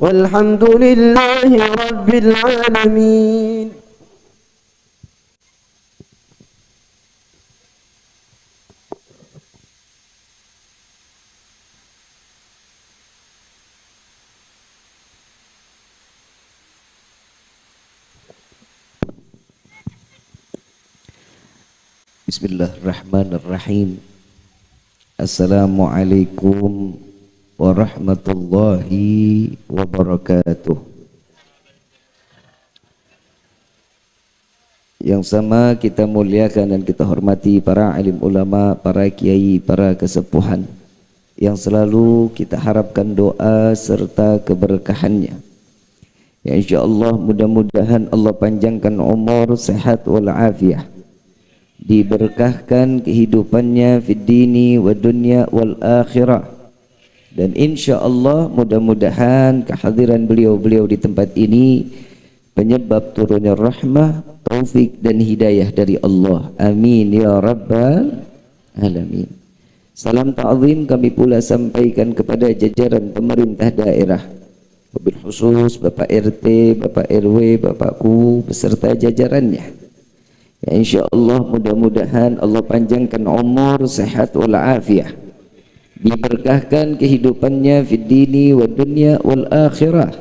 والحمد لله رب العالمين. Bismillahirrahmanirrahim. Assalamualaikum warahmatullahi wabarakatuh. Yang sama kita muliakan dan kita hormati para alim ulama, para kiai, para kesepuhan yang selalu kita harapkan doa serta keberkahannya. Ya insyaallah mudah-mudahan Allah panjangkan umur, sehat walafiat, diberkahkan kehidupannya fid dini wa dunya wal akhirah, dan insyaallah mudah-mudahan kehadiran beliau-beliau di tempat ini penyebab turunnya rahmah, taufik dan hidayah dari Allah. Amin ya rabbal alamin. Salam ta'zim kami pula sampaikan kepada jajaran pemerintah daerah, wabil khusus Bapak RT, Bapak RW, Bapakku beserta jajarannya. Ya insyaallah mudah-mudahan Allah panjangkan umur, sehat walafiat, diberkahkan kehidupannya fid dini wa dunya wal akhirah,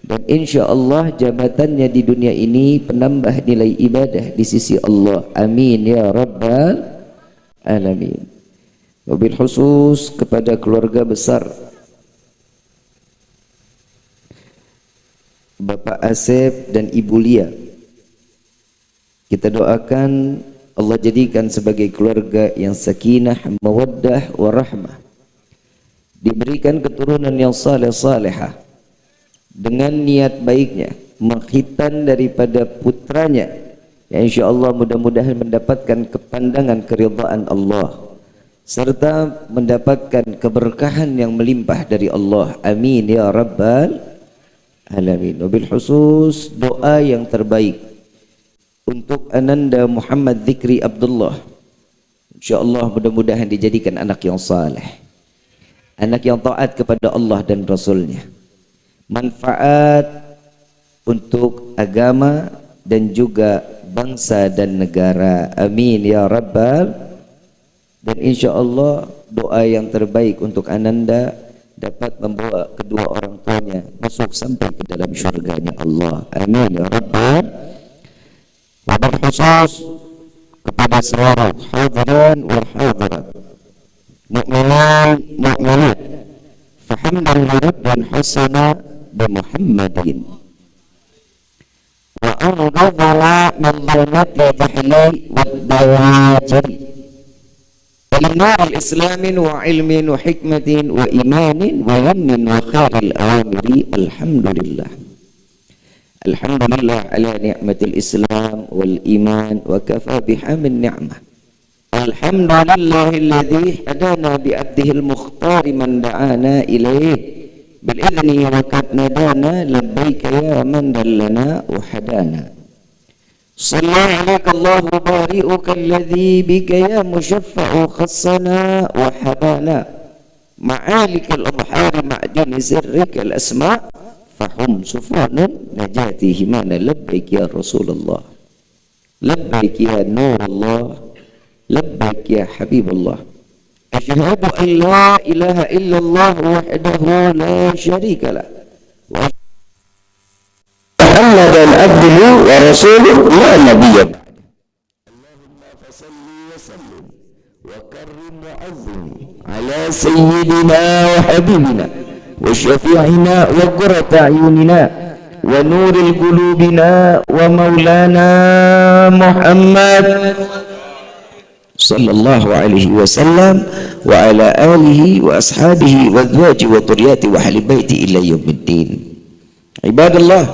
dan insyaallah jabatannya di dunia ini penambah nilai ibadah di sisi Allah. Amin ya rabbal alamin. Wabil khusus kepada keluarga besar Bapak Asep dan Ibu Lia, kita doakan Allah jadikan sebagai keluarga yang sakinah, mawaddah, warahmah, diberikan keturunan yang saleh-salehah, dengan niat baiknya mengkhitan daripada putranya, ya insyaallah mudah-mudahan mendapatkan kepandangan keridhaan Allah serta mendapatkan keberkahan yang melimpah dari Allah. Amin ya rabbal alamin. Wabil khusus doa yang terbaik untuk Ananda Muhammad Zikri Abdullah, insyaallah mudah-mudahan dijadikan anak yang saleh, anak yang taat kepada Allah dan Rasulnya, manfaat untuk agama dan juga bangsa dan negara. Amin ya rabbal. Dan insyaallah doa yang terbaik untuk Ananda dapat membawa kedua orang tuanya masuk sampai ke dalam syurganya Allah. Amin ya rabbal. Wabil khusus kepada seluruh hadirin wal hadirat, mukminin mukminat, fahamdan lirabban hasana bi Muhammadin wa ardadana min dhulmati jahli wad dawajiri ila al-islamin wa ilmin wa hikmatin wa imanin wa yamnin wa khairil awamiri. Alhamdulillah. Alhamdulillah ala ni'matil Islam wal iman wa kafa bihamil ni'mah. Alhamdulillahilladzi hadana bi abdihil mukhtar man da'ana ilaih bil idzni wa qad nadana labbaika ya man dallana wa hadana. Sallallahu alaika Allahu bari'uka alladzi bika ya mushaffa'u khassana wa habana ma'alikal abhari ma'juni sirrikal asma' fahum sufanun najati himana. Labbaik ya Rasulullah, labbaik ya Nurullah, labbaik ya Habibullah. Asyhadu an la ilaha illallah wahdahu la syarika lah wa Muhammadan abduhu wa rasuluhu la nabiyya ba'da. Allahumma fasalli wa sallim wa karrim wa azzim ala sayyidina wa habibina وشفيعنا وقرة أعيننا ونور قلوبنا ومولانا محمد صلى الله عليه وسلم وعلى آله وأصحابه وأزواجه وذريته وأهل بيته إلى يوم الدين. عباد الله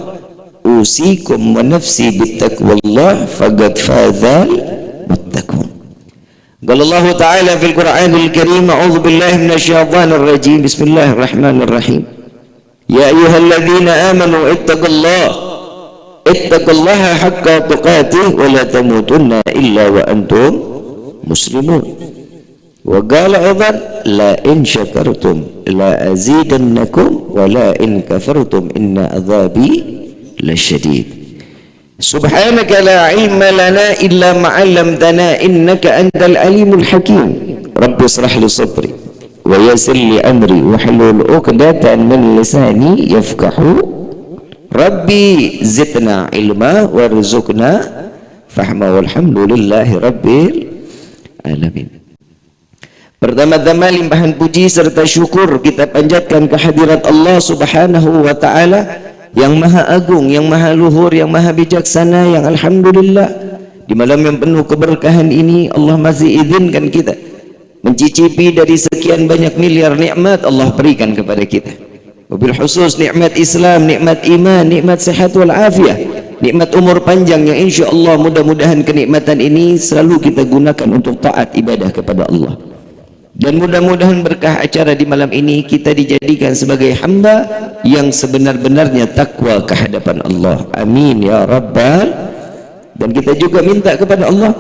أوصيكم ونفسي بتقوى الله فقد فاز المتقون. قال الله تعالى في القرآن الكريم أعوذ بالله من الشيطان الرجيم بسم الله الرحمن الرحيم يا أيها الذين آمنوا اتقوا الله ittaqullaha haqqa tuqatih wa la tamutunna illa wa antum muslimun. Wa qala aidan la in syakartum la azidannakum wa la in kafartum inna adzabi lasyadid. Subhanaka la ilma lana illa ma 'allamtana innaka antal alimul hakim. Rabbi israh li sadri wa yassir li amri wahlul 'uqdatan min lisani yafqahu. Rabbi zidna ilma warzuqna fahma walhamdulillahi rabbil alamin. Pertama-tama limpahan puji serta syukur kita panjatkan kehadirat Allah Subhanahu wa taala yang maha agung, yang maha luhur, yang maha bijaksana, yang alhamdulillah di malam yang penuh keberkahan ini Allah masih izinkan kita mencicipi dari sekian banyak miliar nikmat Allah berikan kepada kita. Wabil khusus nikmat Islam, nikmat iman, nikmat sehat wal afiah, nikmat umur panjang yang insyaallah mudah-mudahan kenikmatan ini selalu kita gunakan untuk taat ibadah kepada Allah. Dan mudah-mudahan berkah acara di malam ini kita dijadikan sebagai hamba yang sebenar-benarnya takwa ke hadapan Allah. Amin ya rabbal. Dan kita juga minta kepada Allah,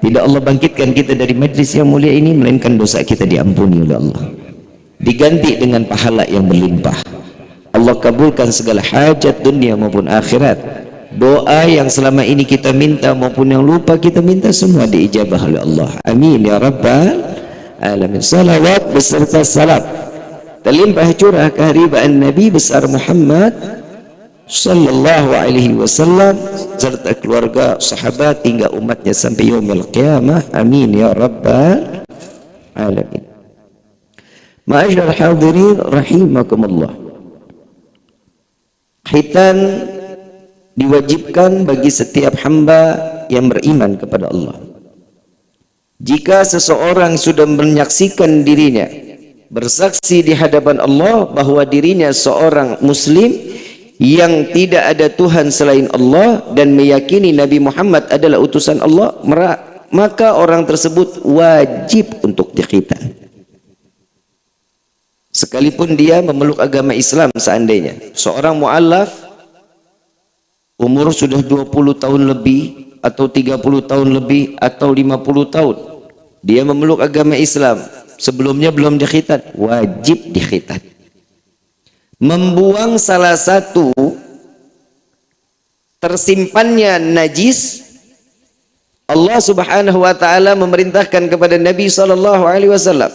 tidak Allah bangkitkan kita dari majlis yang mulia ini melainkan dosa kita diampuni oleh Allah, diganti dengan pahala yang berlimpah. Allah kabulkan segala hajat dunia maupun akhirat. Doa yang selama ini kita minta maupun yang lupa kita minta semua diijabah oleh Allah. Amin ya rabbal alamin. Salawat beserta salam terlimpah curah keharibaan Nabi besar Muhammad sallallahu alaihi wasallam serta keluarga, sahabat hingga umatnya sampai yaumil qiyamah. Amin ya rabbal alamin. Ma'asyiral hadirin rahimakumullah. Khitan diwajibkan bagi setiap hamba yang beriman kepada Allah. Jika seseorang sudah menyaksikan dirinya bersaksi di hadapan Allah bahwa dirinya seorang muslim yang tidak ada Tuhan selain Allah dan meyakini Nabi Muhammad adalah utusan Allah, maka orang tersebut wajib untuk dikhitan. Sekalipun dia memeluk agama Islam, seandainya seorang mu'allaf umur sudah 20 tahun lebih atau 30 tahun lebih atau 50 tahun dia memeluk agama Islam, sebelumnya belum dikhitan, wajib dikhitan. Membuang salah satu tersimpannya najis, Allah Subhanahu wa taala memerintahkan kepada Nabi sallallahu alaihi wasallam.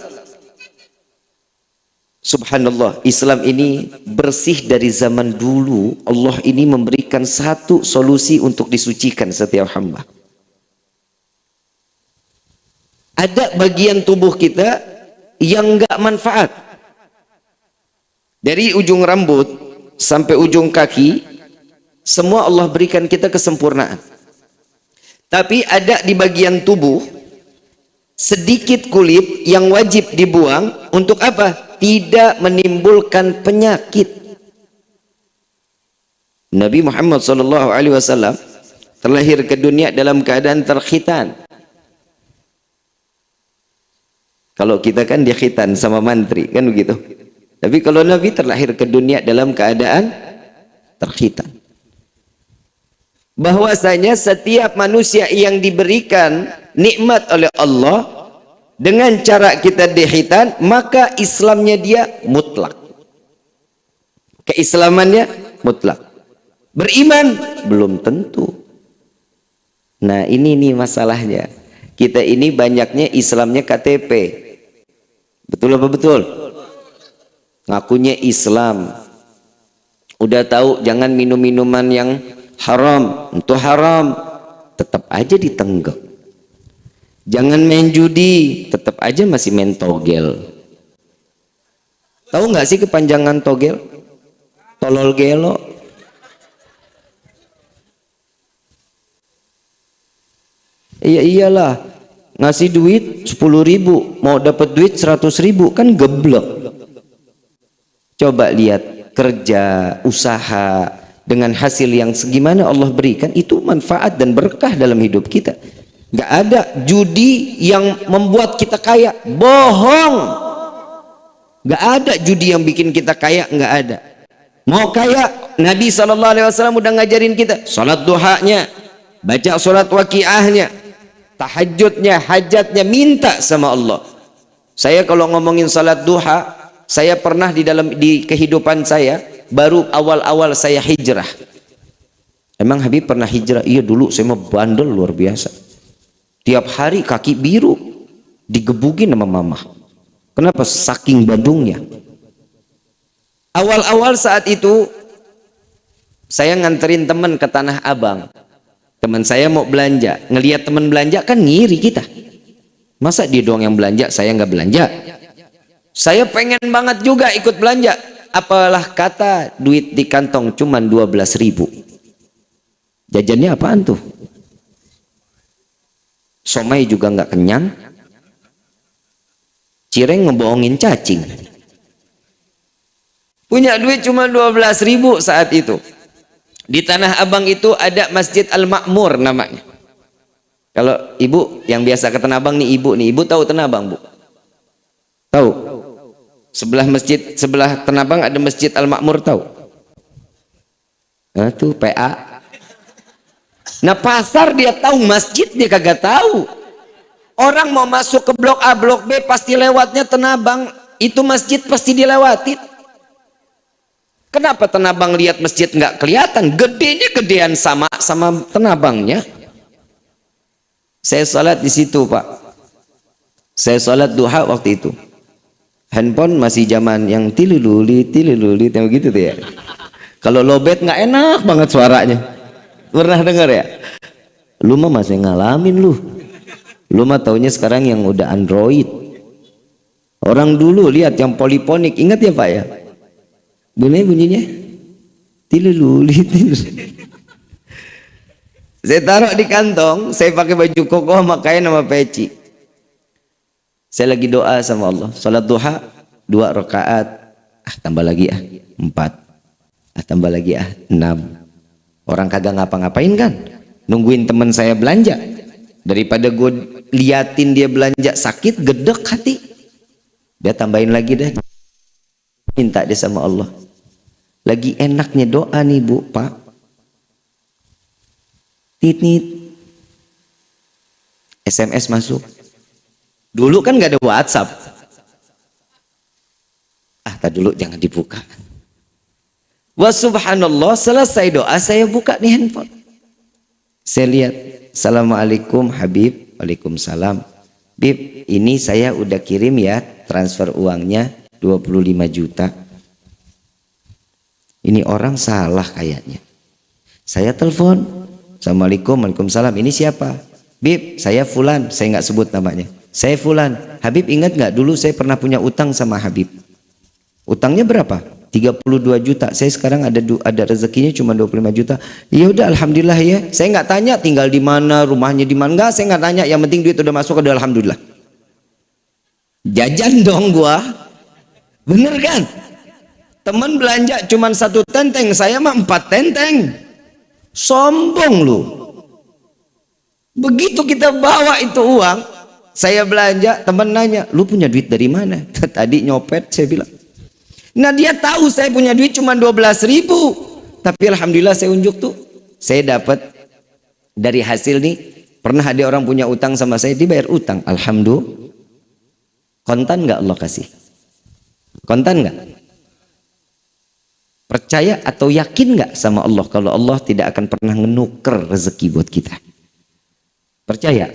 Subhanallah, Islam ini bersih dari zaman dulu. Allah ini memberikan satu solusi untuk disucikan setiap hamba. Ada bagian tubuh kita yang enggak manfaat. Dari ujung rambut sampai ujung kaki, semua Allah berikan kita kesempurnaan. Tapi ada di bagian tubuh sedikit kulit yang wajib dibuang. Untuk apa? Tidak menimbulkan penyakit. Nabi Muhammad SAW terlahir ke dunia dalam keadaan terkhitan. Kalau kita kan dikhitan sama mantri, kan begitu. Tapi kalau Nabi terlahir ke dunia dalam keadaan terkhitan. Bahwasanya setiap manusia yang diberikan nikmat oleh Allah dengan cara kita dikhitan, maka Islamnya dia mutlak. Keislamannya mutlak. Beriman belum tentu. Nah, ini nih masalahnya. Kita ini banyaknya Islamnya KTP. Betul apa betul? Ngakunya Islam. Udah tahu jangan minum minuman yang haram, itu haram, tetap aja ditenggak. Jangan main judi, tetap aja masih main togel. Tahu nggak sih kepanjangan togel? Tolol gelo. Iya iyalah, ngasih duit 10.000, mau dapat duit 100.000, kan geblek. Coba lihat kerja, usaha dengan hasil yang segimana Allah berikan, itu manfaat dan berkah dalam hidup kita. Gak ada judi yang membuat kita kaya, bohong. Gak ada judi yang bikin kita kaya, gak ada. Mau kaya, Nabi SAW udah ngajarin kita salat duhanya, baca salat waqiahnya, tahajudnya, hajatnya, minta sama Allah. Saya kalau ngomongin salat duha, saya pernah di kehidupan saya, baru awal-awal saya hijrah. Emang Habib pernah hijrah? Iya, dulu saya mau bandel luar biasa. Tiap hari kaki biru digebukin sama mama. Kenapa? Saking bandungnya. Awal-awal saat itu saya nganterin teman ke Tanah Abang. Teman saya mau belanja, ngelihat teman belanja kan ngiri kita. Masa dia doang yang belanja, saya nggak belanja? Saya pengen banget juga ikut belanja. Apalah kata duit di kantong cuman 12.000. Jajannya apaan tuh? Somai juga nggak kenyang. Cireng ngebohongin cacing. Punya duit cuma 12.000 saat itu. Di Tanah Abang itu ada Masjid Al-Ma'mur namanya. Kalau ibu yang biasa ke Tanah Abang nih, ibu tahu Tanah Abang, Bu? Tahu? Sebelah Tanah Abang ada Masjid Al-Ma'mur, tahu? Nah, tuh PA. Nah, pasar dia tahu, masjid dia kagak tahu. Orang mau masuk ke blok A, blok B pasti lewatnya Tanah Abang. Itu masjid pasti dilewatin. Kenapa Tanah Abang lihat masjid nggak kelihatan? Gedenya gedean sama Tanah Abangnya. Saya sholat di situ, Pak. Saya sholat duha waktu itu. Handphone masih zaman yang tilululi, tahu gitu tuh ya. Kalau lowbat nggak enak banget suaranya. Pernah dengar ya? Lu mah masih ngalamin lu. Lu mah taunya sekarang yang udah Android. Orang dulu lihat yang poliponik, ingat ya Pak ya? Bunyinya tilululi. Saya taruh di kantong, saya pakai baju koko sama kain sama peci. Saya lagi doa sama Allah. Salat duha 2 rakaat, tambah lagi 4, tambah lagi 6. Orang kagak ngapa-ngapain kan, nungguin teman saya belanja. Daripada gue liatin dia belanja sakit, gedek hati. Dia tambahin lagi deh. Minta dia sama Allah. Lagi enaknya doa nih Bu, Pak. Tit. SMS masuk. Dulu kan gak ada WhatsApp. Tak dulu jangan dibuka. Wa subhanallah, selesai doa saya buka nih handphone. Saya lihat, Assalamualaikum Habib. Waalaikumsalam. Bib, ini saya udah kirim ya transfer uangnya 25 juta. Ini orang salah kayaknya. Saya telepon. Assalamualaikum, waalaikumsalam. Ini siapa? Bib, saya Fulan. Saya nggak sebut namanya. Saya Fulan. Habib ingat nggak dulu saya pernah punya utang sama Habib? Utangnya berapa? 32 juta. Saya sekarang ada rezekinya cuma 25 juta. Ya udah, alhamdulillah ya. Saya nggak tanya tinggal di mana, rumahnya di mana. Enggak, saya nggak tanya. Yang penting duit udah masuk, udah alhamdulillah. Jajan dong gua. Bener kan? Temen belanja cuma 1 tenteng, saya mah 4 tenteng. Sombong lu. Begitu kita bawa itu uang, saya belanja, temen nanya, lu punya duit dari mana? Tadi nyopet, saya bilang. Nah dia tahu saya punya duit cuma 12.000, tapi alhamdulillah saya unjuk tuh, saya dapat dari hasil nih. Pernah ada orang punya utang sama saya, dibayar utang, alhamdulillah. Kontan nggak Allah kasih? Kontan nggak? Percaya atau yakin nggak sama Allah kalau Allah tidak akan pernah ngenuker rezeki buat kita? Percaya?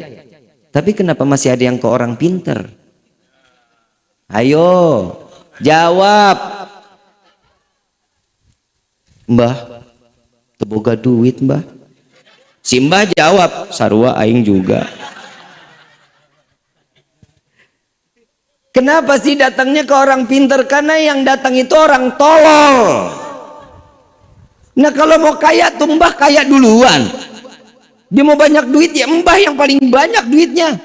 Tapi kenapa masih ada yang ke orang pinter? Ayo jawab. Mbah, teboga duit mbah. Si mbah jawab, sarua aing juga. Kenapa sih datangnya ke orang pinter? Karena yang datang itu orang tolol. Nah kalau mau kaya tuh mbah kaya duluan. Dia mau banyak duit ya mbah yang paling banyak duitnya.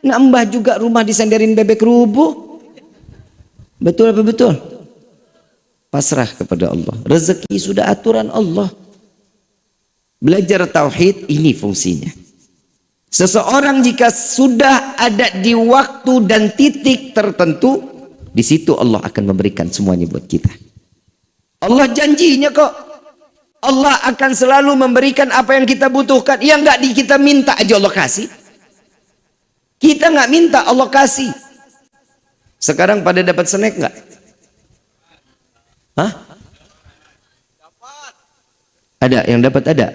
Nah mbah juga rumah disenderin bebek rubuh. Betul apa betul? Pasrah kepada Allah. Rezeki sudah aturan Allah. Belajar tauhid ini fungsinya. Seseorang jika sudah ada di waktu dan titik tertentu, di situ Allah akan memberikan semuanya buat kita. Allah janjinya kok. Allah akan selalu memberikan apa yang kita butuhkan. Yang nggak kita minta aja Allah kasih. Kita nggak minta Allah kasih. Sekarang pada dapat snack nggak? Hah? Ada yang dapat ada.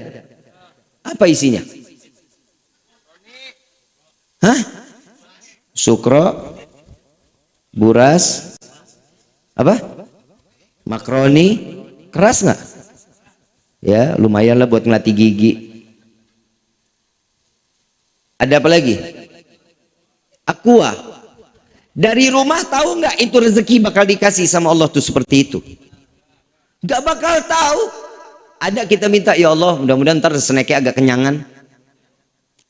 Apa isinya? Hah? Sukro, buras, apa? Makroni, keras nggak? Ya, lumayan lah buat ngelatih gigi. Ada apa lagi? Aqua. Dari rumah tahu nggak itu rezeki bakal dikasih sama Allah tuh seperti itu? Nggak bakal tahu. Ada kita minta, ya Allah, mudah-mudahan ntar snacknya agak kenyangan.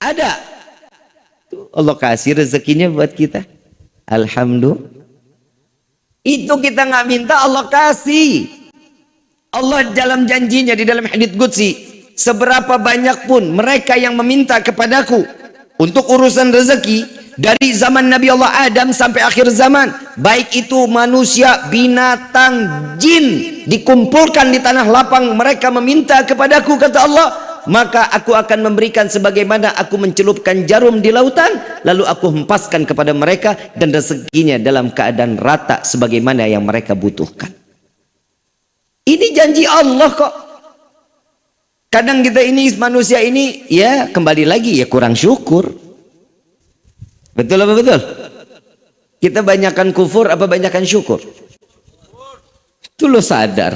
Ada. Tuh, Allah kasih rezekinya buat kita. Alhamdulillah. Itu kita nggak minta, Allah kasih. Allah dalam janjinya di dalam hadits qudsi, seberapa banyak pun mereka yang meminta kepadaku untuk urusan rezeki, dari zaman Nabi Allah Adam sampai akhir zaman, baik itu manusia, binatang, jin, dikumpulkan di tanah lapang, mereka meminta kepadaku, kata Allah, maka aku akan memberikan sebagaimana aku mencelupkan jarum di lautan, lalu aku hempaskan kepada mereka, dan rezekinya dalam keadaan rata sebagaimana yang mereka butuhkan. Ini janji Allah kok. Kadang kita ini manusia ini ya kembali lagi ya kurang syukur. Betul apa betul? Kita banyakkan kufur apa banyakkan syukur? Itu lo sadar.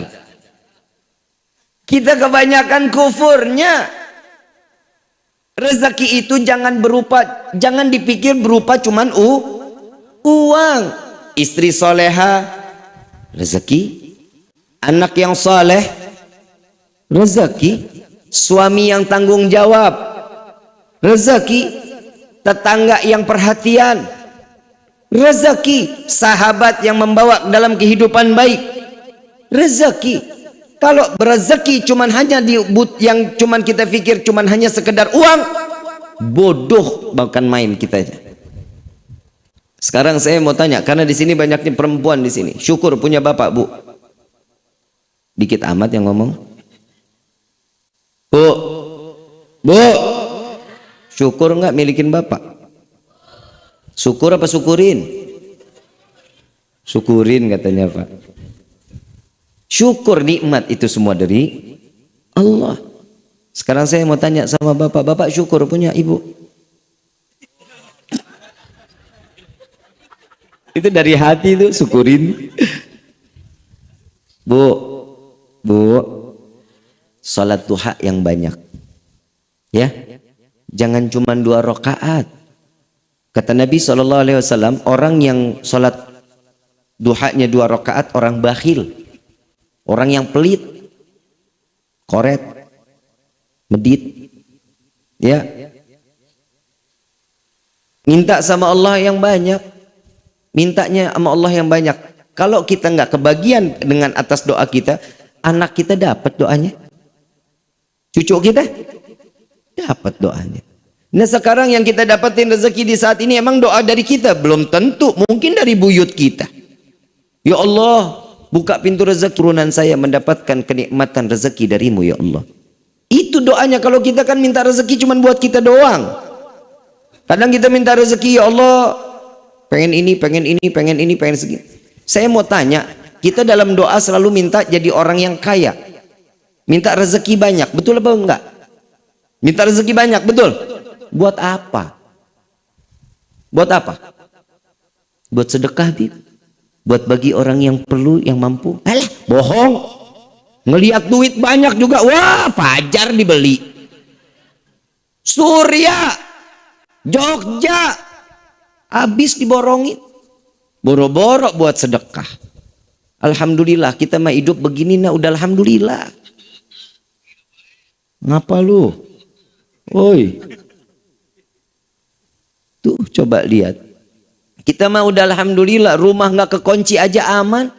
Kita kebanyakan kufurnya. Rezeki itu jangan dipikir berupa cuman uang. Istri soleha, rezeki. Anak yang soleh, rezeki. Suami yang tanggung jawab, rezeki. Tetangga yang perhatian, rezeki. Sahabat yang membawa dalam kehidupan baik, rezeki. Kalau berezeki cuman hanya yang cuman kita pikir cuman hanya sekedar uang, bodoh bahkan main kita aja. Sekarang saya mau tanya, karena di sini banyaknya perempuan di sini. Syukur punya bapak, Bu. Dikit amat yang ngomong. Bu. Syukur nggak milikin bapak? Syukur apa syukurin? Syukurin katanya Pak. Syukur nikmat itu semua dari Allah. Sekarang saya mau tanya sama bapak. Bapak syukur punya ibu? Itu dari hati tuh syukurin. Bu, salat duha yang banyak. Ya. Jangan cuma 2 rakaat. Kata Nabi SAW, orang yang sholat duhanya 2 rakaat orang bakhil, orang yang pelit, koret, medit, ya. Minta sama Allah yang banyak, mintanya sama Allah yang banyak. Kalau kita nggak kebagian dengan atas doa kita, anak kita dapat doanya, cucu kita dapat doanya. Nah sekarang yang kita dapatin rezeki di saat ini emang doa dari kita? Belum tentu, mungkin dari buyut kita. Ya Allah, buka pintu rezeki turunan saya mendapatkan kenikmatan rezeki darimu ya Allah. Itu doanya. Kalau kita kan minta rezeki cuma buat kita doang. Kadang kita minta rezeki, ya Allah, pengen ini, pengen segini. Saya mau tanya, kita dalam doa selalu minta jadi orang yang kaya, minta rezeki banyak, betul apa enggak? Minta rezeki banyak, betul? Buat apa? Buat apa? Buat sedekah, buat bagi orang yang perlu, yang mampu. Alah, bohong. Ngelihat duit banyak juga, wah, Fajar dibeli. Surya, Jogja, habis diborongin. Boro-boro buat sedekah. Alhamdulillah, kita mah hidup begini, nah udah alhamdulillah. Ngapa lu? Woi, tuh coba lihat. Kita mah udah alhamdulillah, rumah nggak kekunci aja aman.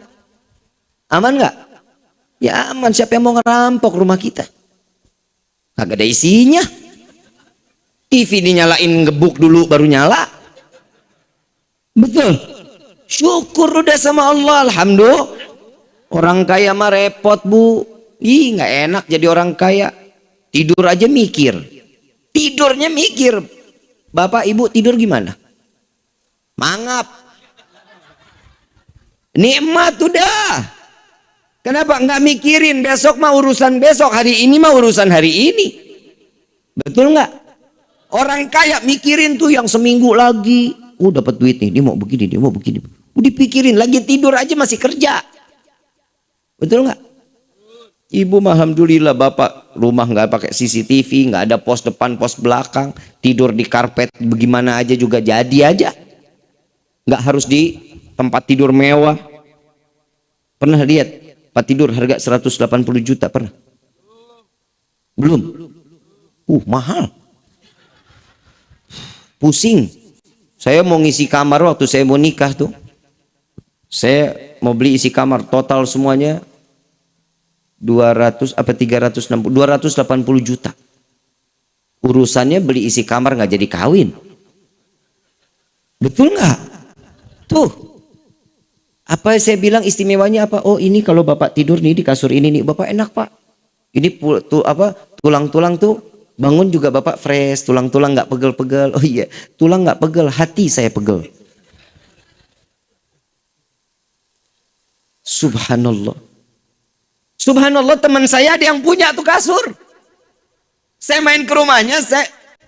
Aman nggak? Ya aman. Siapa yang mau ngerampok rumah kita? Kagak ada isinya. TV dinyalain, ngebuk dulu baru nyala. Betul. Syukur udah sama Allah, alhamdulillah. Orang kaya mah repot bu. Ih nggak enak jadi orang kaya. Tidur aja mikir. Tidurnya mikir. Bapak ibu tidur gimana? Mangap. Nikmat udah. Kenapa nggak mikirin besok mah urusan besok, hari ini mah urusan hari ini. Betul nggak? Orang kaya mikirin tuh yang seminggu lagi. Oh dapat duit nih, dia mau begini, dia mau begini. Udah dipikirin, lagi tidur aja masih kerja. Betul nggak? Ibu mah alhamdulillah, bapak rumah nggak pakai CCTV, nggak ada pos depan, pos belakang, tidur di karpet bagaimana aja juga jadi aja. Nggak harus di tempat tidur mewah. Pernah lihat tempat tidur harga 180 juta pernah? Belum. Mahal. Pusing. Saya mau ngisi kamar waktu saya mau nikah tuh. Saya mau beli isi kamar total semuanya 280 juta. Urusannya beli isi kamar nggak jadi kawin. Betul nggak? Tuh. Apa saya bilang istimewanya apa? Oh ini kalau bapak tidur nih di kasur ini nih, bapak enak pak. Ini tulang-tulang tuh bangun juga bapak fresh, tulang-tulang nggak pegel-pegel. Oh iya, tulang nggak pegel, hati saya pegel. Subhanallah. Subhanallah, teman saya ada yang punya tuh kasur. Saya main ke rumahnya,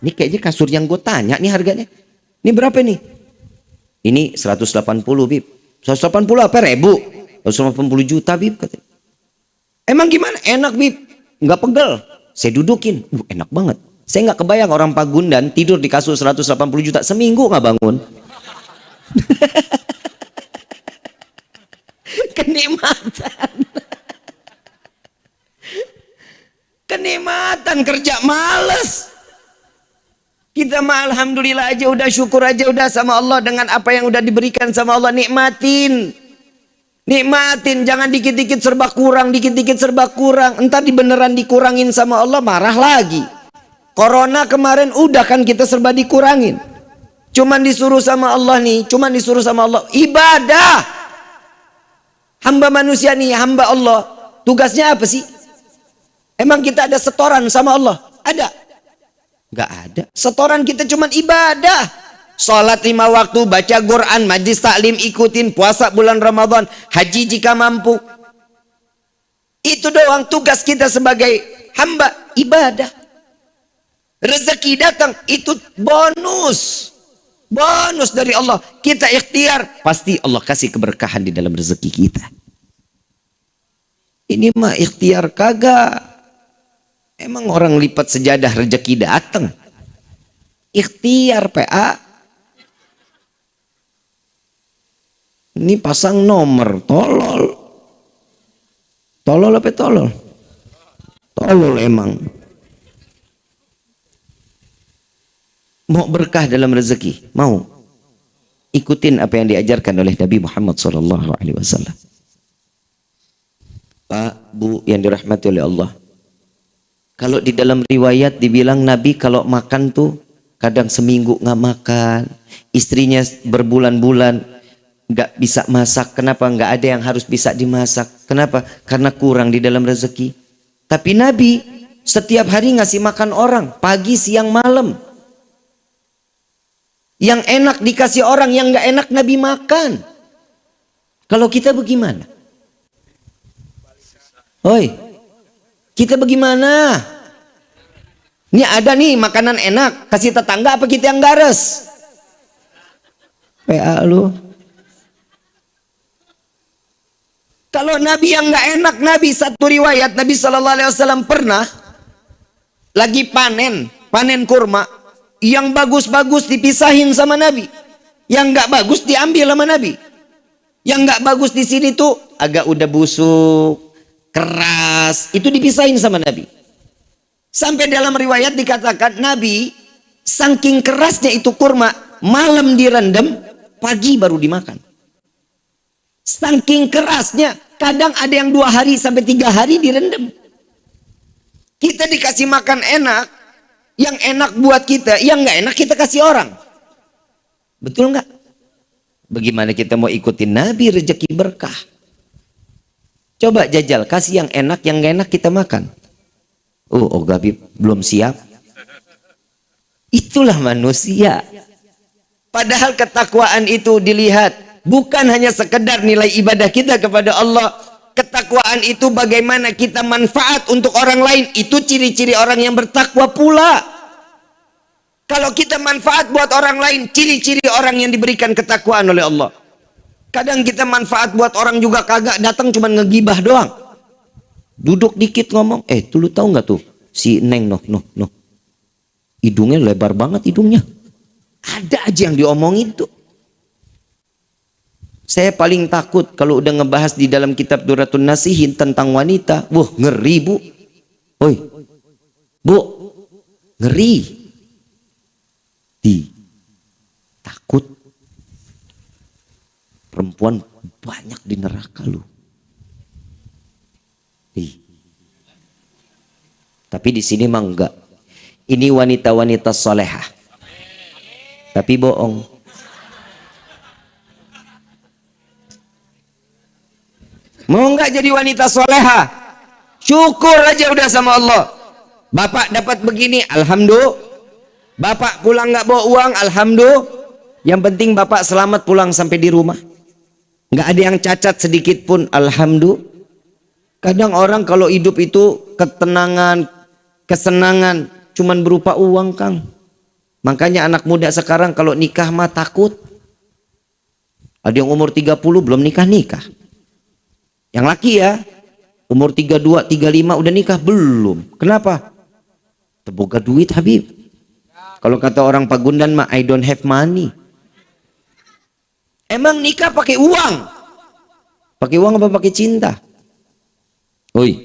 ini kayaknya kasur yang gue tanya nih harganya. Ini berapa nih? Ini 180 bib. 180 apa ribu? 180 juta bib katanya. Emang gimana? Enak bib, nggak pegel. Saya dudukin, enak banget. Saya nggak kebayang orang Pagundan tidur di kasur 180 juta seminggu nggak bangun. Kenikmatan. Kenikmatan kerja males. Kita mah alhamdulillah aja, udah syukur aja udah sama Allah dengan apa yang udah diberikan sama Allah. Nikmatin. Nikmatin, jangan dikit-dikit serba kurang, dikit-dikit serba kurang. Entar beneran dikurangin sama Allah, marah lagi. Corona kemarin udah kan kita serba dikurangin. Cuman disuruh sama Allah nih, cuman disuruh sama Allah ibadah. Hamba manusia nih, hamba Allah. Tugasnya apa sih? Emang kita ada setoran sama Allah? Ada? Gak ada. Setoran kita cuman ibadah. Salat 5 waktu, baca Quran, majlis taklim ikutin, puasa bulan Ramadan, haji jika mampu. Itu doang tugas kita sebagai hamba, ibadah. Rezeki datang, itu bonus. Bonus dari Allah. Kita ikhtiar, pasti Allah kasih keberkahan di dalam rezeki kita. Ini mah ikhtiar kagak. Emang orang lipat sejadah rezeki datang. Ikhtiar PA. Ini pasang nomor, tolol. Tolol apa tolol? Tolol emang. Mau berkah dalam rezeki, mau ikutin apa yang diajarkan oleh Nabi Muhammad SAW. Pak, Bu yang dirahmati oleh Allah. Kalau di dalam riwayat dibilang Nabi kalau makan tuh kadang seminggu nggak makan, istrinya berbulan-bulan nggak bisa masak. Kenapa? Nggak ada yang harus bisa dimasak. Kenapa? Karena kurang di dalam rezeki. Tapi Nabi setiap hari ngasih makan orang, pagi, siang, malam. Yang enak dikasih orang, yang nggak enak Nabi makan. Kalau kita bagaimana? Oi, kita bagaimana? Ini ada nih makanan enak, kasih tetangga apa kita yang gares? PA lu. Kalau Nabi yang nggak enak, Nabi satu riwayat Nabi SAW pernah lagi panen kurma, yang bagus-bagus dipisahin sama Nabi, yang nggak bagus diambil sama Nabi. Yang nggak bagus di sini tuh agak udah busuk, keras, itu dipisahin sama Nabi. Sampai dalam riwayat dikatakan Nabi saking kerasnya itu kurma, malam direndam, pagi baru dimakan. Saking kerasnya, kadang ada yang 2 hari sampai 3 hari direndam. Kita dikasih makan enak, yang enak buat kita, yang nggak enak kita kasih orang. Betul nggak? Bagaimana kita mau ikutin Nabi rezeki berkah? Coba jajal, kasih yang enak, yang gak enak kita makan. Oh Gabib belum siap. Itulah manusia. Padahal ketakwaan itu dilihat bukan hanya sekedar nilai ibadah kita kepada Allah. Ketakwaan itu bagaimana kita manfaat untuk orang lain. Itu ciri-ciri orang yang bertakwa pula. Kalau kita manfaat buat orang lain, ciri-ciri orang yang diberikan ketakwaan oleh Allah. Kadang kita manfaat buat orang juga kagak, datang cuma ngegibah doang. Duduk dikit ngomong, tuh lu tahu nggak tuh si Neng noh. Hidungnya lebar banget hidungnya. Ada aja yang diomongin tuh. Saya paling takut kalau udah ngebahas di dalam kitab Duratun Nasihin tentang wanita. Wah, ngeri bu. Oi, bu, ngeri. Takut. Perempuan banyak di neraka lu. Tapi di sini mah enggak. Ini wanita-wanita solehah. Tapi bohong. Mau enggak jadi wanita solehah? Syukur aja udah sama Allah. Bapak dapat begini, alhamdulillah. Bapak pulang enggak bawa uang, alhamdulillah. Yang penting bapak selamat pulang sampai di rumah. Enggak ada yang cacat sedikit pun, alhamdulillah. Kadang orang kalau hidup itu ketenangan, kesenangan cuman berupa uang, Kang. Makanya anak muda sekarang kalau nikah mah takut. Ada yang umur 30 belum nikah. Yang laki ya, umur 32, 35 udah nikah belum. Kenapa? Terboga duit Habib. Kalau kata orang Pagundan mah I don't have money. Emang nikah pakai uang? Pakai uang apa pakai cinta? Oi.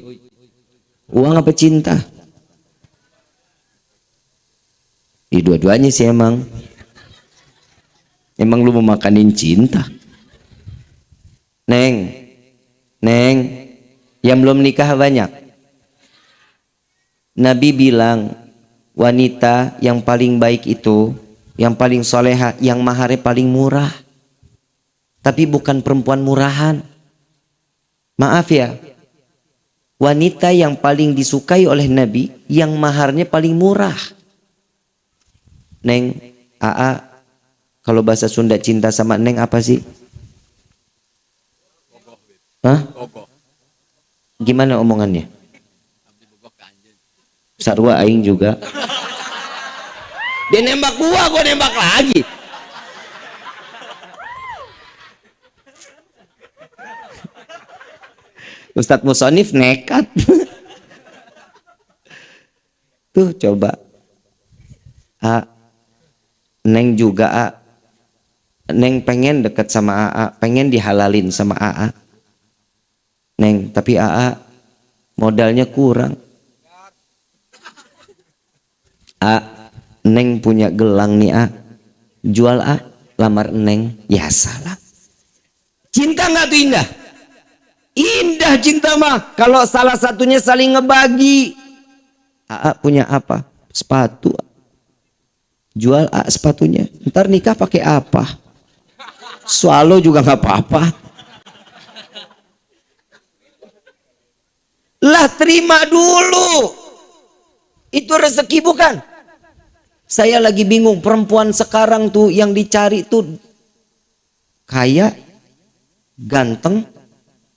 Uang apa cinta? Dua-duanya sih emang. Emang lu mau makanin cinta? Neng, yang belum nikah banyak. Nabi bilang wanita yang paling baik itu, yang paling soleha, yang maharnya paling murah. Tapi bukan perempuan murahan. Maaf ya, wanita yang paling disukai oleh Nabi, yang maharnya paling murah. Neng, kalau bahasa Sunda cinta sama Neng apa sih? Hah? Gimana omongannya? Sarwa aing juga. Dia nembak gua nembak lagi. Ustadz Musonif nekat. Tuh coba. Neng juga Neng pengen deket sama pengen dihalalin sama Neng, tapi modalnya kurang. Neng punya gelang nih jual lamar Neng. Ya salah. Cinta nggak tuh indah? Indah cinta mah kalau salah satunya saling ngebagi. Punya apa? Sepatu. Jual sepatunya. Ntar nikah pakai apa? Swallow juga nggak apa-apa. Lah terima dulu. Itu rezeki bukan? Saya lagi bingung perempuan sekarang tuh yang dicari tuh kaya, ganteng,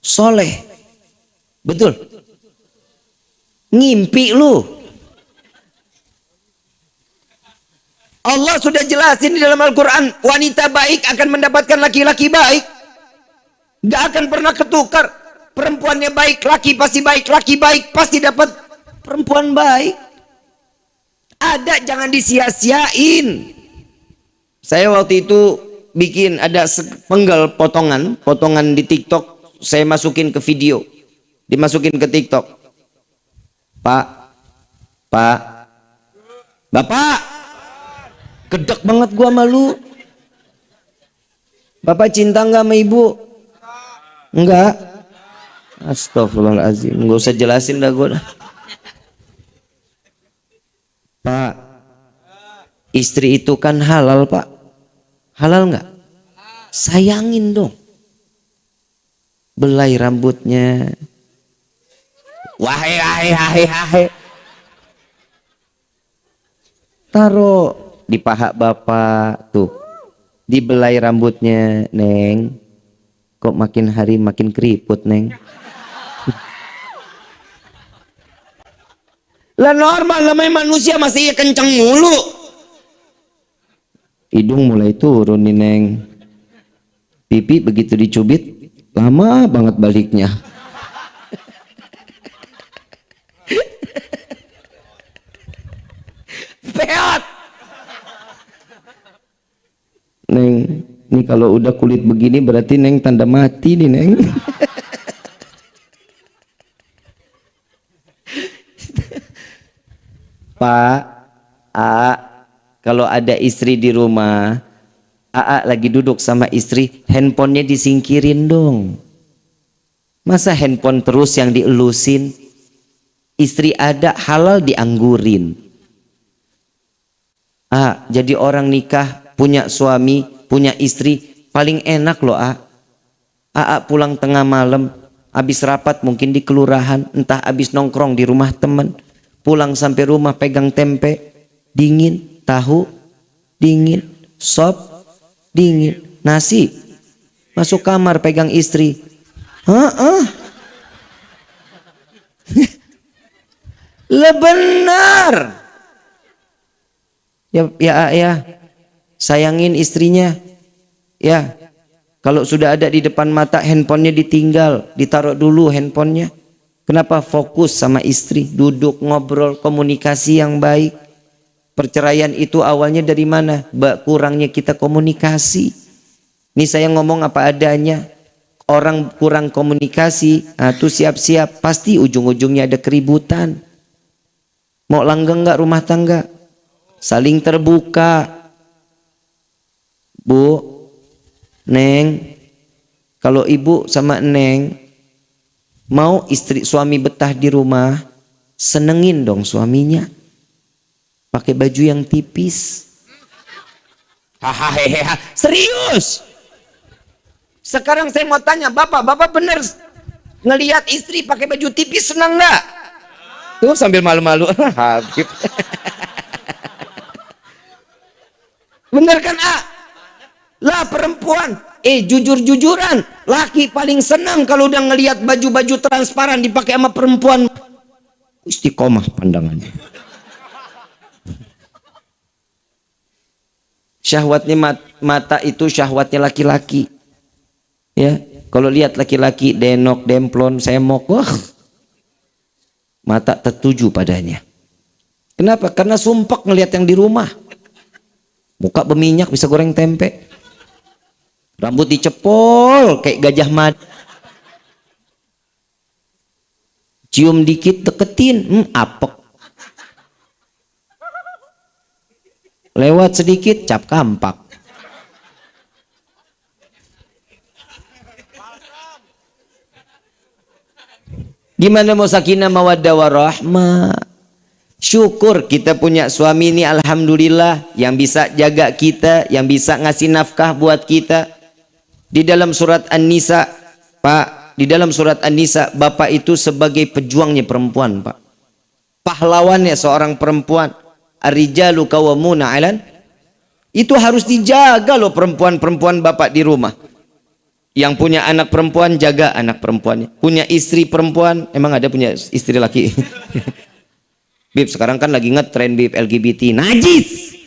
soleh. Betul? Ngimpi lu. Allah sudah jelasin di dalam Al-Quran, wanita baik akan mendapatkan laki-laki baik. Gak akan pernah ketukar. Perempuannya baik, laki pasti baik. Laki baik pasti dapat perempuan baik. Ada, jangan disia-siain. Saya waktu itu bikin ada sepenggal potongan di TikTok. Saya masukin ke video, dimasukin ke TikTok. Bapak, gedek banget gua malu. Bapak cinta nggak sama ibu? Enggak. Astagfirullahaladzim, nggak usah jelasin dah gua. Pak, istri itu kan halal pak. Halal nggak? Sayangin dong. Belai rambutnya, Wahai, wahai, wahai, wahai. Taruh di paha bapak tuh, dibelai rambutnya, Neng. Kok makin hari makin keriput, Neng? Lah normal, namanya manusia masih kenceng mulu. Hidung mulai turun nih, Neng. Pipi begitu dicubit, lama banget baliknya. Peot. Neng, ini kalau udah kulit begini berarti Neng tanda mati nih, Neng. Pak, kalau ada istri di rumah, lagi duduk sama istri, handphonenya disingkirin dong. Masa handphone terus yang dielusin? Istri ada, halal dianggurin. Jadi orang nikah, punya suami, punya istri, paling enak loh, pulang tengah malam, habis rapat mungkin di kelurahan, entah habis nongkrong di rumah teman, pulang sampai rumah pegang tempe, dingin, tahu, dingin, sop, dingin, nasi, masuk kamar pegang istri. Lah benar. Ya, sayangin istrinya. Ya, kalau sudah ada di depan mata, handphonenya ditinggal, ditaruh dulu handphonenya. Kenapa? Fokus sama istri, duduk ngobrol, komunikasi yang baik. Perceraian itu awalnya dari mana? Kurangnya kita komunikasi. Ini saya ngomong apa adanya. Orang kurang komunikasi, tuh siap-siap, pasti ujung-ujungnya ada keributan. Mau langgeng nggak rumah tangga? Saling terbuka. Bu, Neng, kalau ibu sama Neng mau istri suami betah di rumah, senengin dong suaminya. Pakai baju yang tipis. Hahaha, serius. Sekarang saya mau tanya, Bapak bener ngelihat istri pakai baju tipis senang nggak? Tuh sambil malu-malu. Habib. Bener kan, Lah perempuan, jujur-jujuran, laki paling senang kalau udah ngelihat baju-baju transparan dipakai sama perempuan. Istiqomah pandangannya. Syahwatnya mata itu syahwatnya laki-laki. Ya, kalau lihat laki-laki denok, demplon, semok, mata tertuju padanya. Kenapa? Karena sumpek ngelihat yang di rumah. Muka berminyak bisa goreng tempe. Rambut dicepol kayak gajah mada. Cium dikit deketin, apek. Lewat sedikit cap kampak. Gimana mau sakinah mawaddah warahmah? Syukur kita punya suami ini, alhamdulillah, yang bisa jaga kita, yang bisa ngasih nafkah buat kita. Di dalam surat An-Nisa, Pak, di dalam surat An-Nisa, bapak itu sebagai pejuangnya perempuan, Pak. Pahlawannya seorang perempuan. Ar-rijalu qawwamuna 'alan. Itu harus dijaga loh perempuan-perempuan bapak di rumah. Yang punya anak perempuan, jaga anak perempuannya. Punya istri perempuan, emang ada punya istri laki? Bib, sekarang kan lagi ngetren Bib LGBT, najis.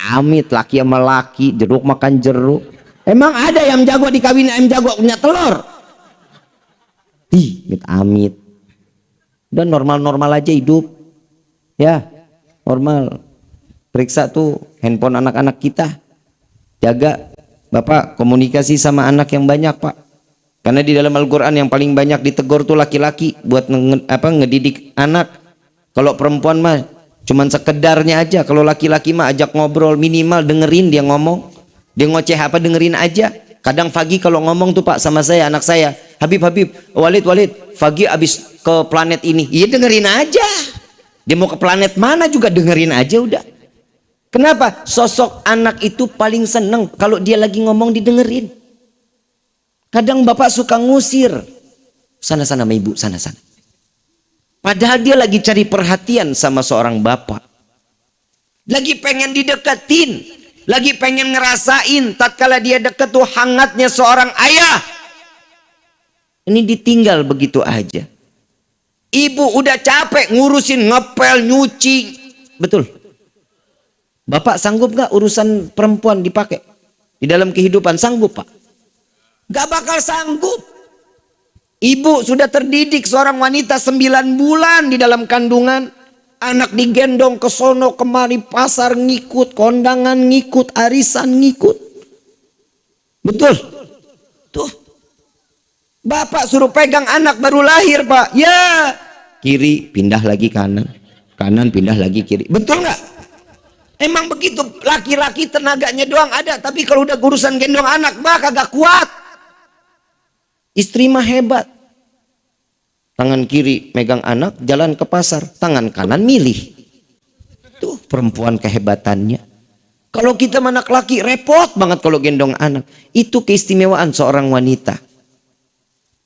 Amit laki sama laki, jeruk makan jeruk. Emang ada yang jago dikawin ayam jago punya telur? Amit. Udah normal-normal aja hidup. Ya, normal. Periksa tuh handphone anak-anak kita. Jaga. Bapak komunikasi sama anak yang banyak, Pak. Karena di dalam Al-Quran yang paling banyak ditegur tuh laki-laki buat ngedidik anak. Kalau perempuan mah cuman sekedarnya aja. Kalau laki-laki mah ajak ngobrol, minimal dengerin dia ngomong. Dia ngoceh apa dengerin aja. Kadang Fagi kalau ngomong tuh Pak sama saya, anak saya, Habib, Walid, Fagi abis ke planet ini. Iya dengerin aja. Dia mau ke planet mana juga dengerin aja udah. Kenapa? Sosok anak itu paling seneng kalau dia lagi ngomong didengerin. Kadang bapak suka ngusir. Sana-sana sama ibu, sana-sana. Padahal dia lagi cari perhatian sama seorang bapak. Lagi pengen dideketin. Lagi pengen ngerasain tatkala dia deket tuh hangatnya seorang ayah. Ini ditinggal begitu aja. Ibu udah capek ngurusin ngepel, nyuci. Betul. Bapak sanggup gak urusan perempuan dipakai? Di dalam kehidupan sanggup pak? Gak bakal sanggup. Ibu sudah terdidik seorang wanita 9 bulan di dalam kandungan. Anak digendong ke sono kemari, pasar ngikut, kondangan ngikut, arisan ngikut. Betul? Tuh. Bapak suruh pegang anak baru lahir pak. Ya. Kiri pindah lagi kanan. Kanan pindah lagi kiri. Betul nggak? Emang begitu, laki-laki tenaganya doang ada, tapi kalau udah urusan gendong anak, bah kagak kuat. Istri mah hebat. Tangan kiri megang anak, jalan ke pasar. Tangan kanan milih. Tuh perempuan kehebatannya. Kalau kita anak laki, repot banget kalau gendong anak. Itu keistimewaan seorang wanita.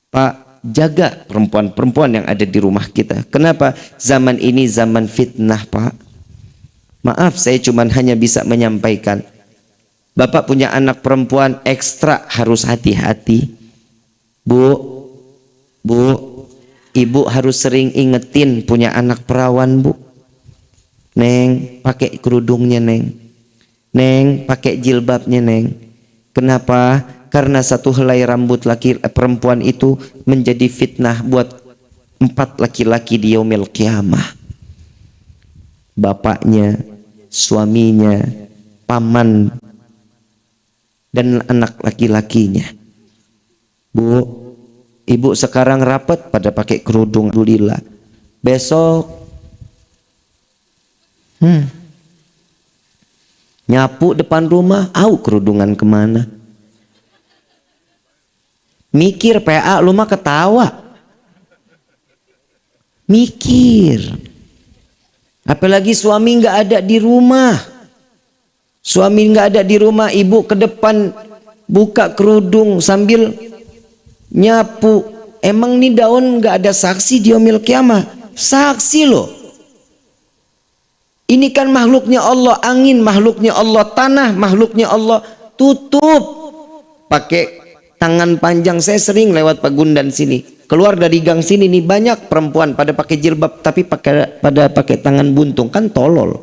Pak, jaga perempuan-perempuan yang ada di rumah kita. Kenapa? Zaman ini zaman fitnah pak. Maaf, saya cuma hanya bisa menyampaikan. Bapak punya anak perempuan ekstra harus hati-hati. Bu, ibu harus sering ingetin punya anak perawan bu. Neng, pakai kerudungnya neng. Neng, pakai jilbabnya neng. Kenapa? Karena satu helai rambut perempuan itu menjadi fitnah buat 4 laki-laki di yaumil qiyamah. Bapaknya, suaminya, paman, dan anak laki-lakinya. Bu, ibu sekarang rapat pada pakai kerudung, alhamdulillah. Besok nyapu depan rumah, kerudungan kemana? Mikir PA, lu mah ketawa. Mikir. Apalagi suami nggak ada di rumah. Suami nggak ada di rumah, ibu ke depan buka kerudung sambil nyapu. Emang nih daun nggak ada saksi di yaumil qiyamah? Saksi loh. Ini kan makhluknya Allah, angin makhluknya Allah, tanah makhluknya Allah. Tutup pakai tangan panjang. Saya sering lewat Pagundan sini. Keluar dari gang sini nih banyak perempuan pada pakai jilbab tapi pada pakai tangan buntung, kan tolol.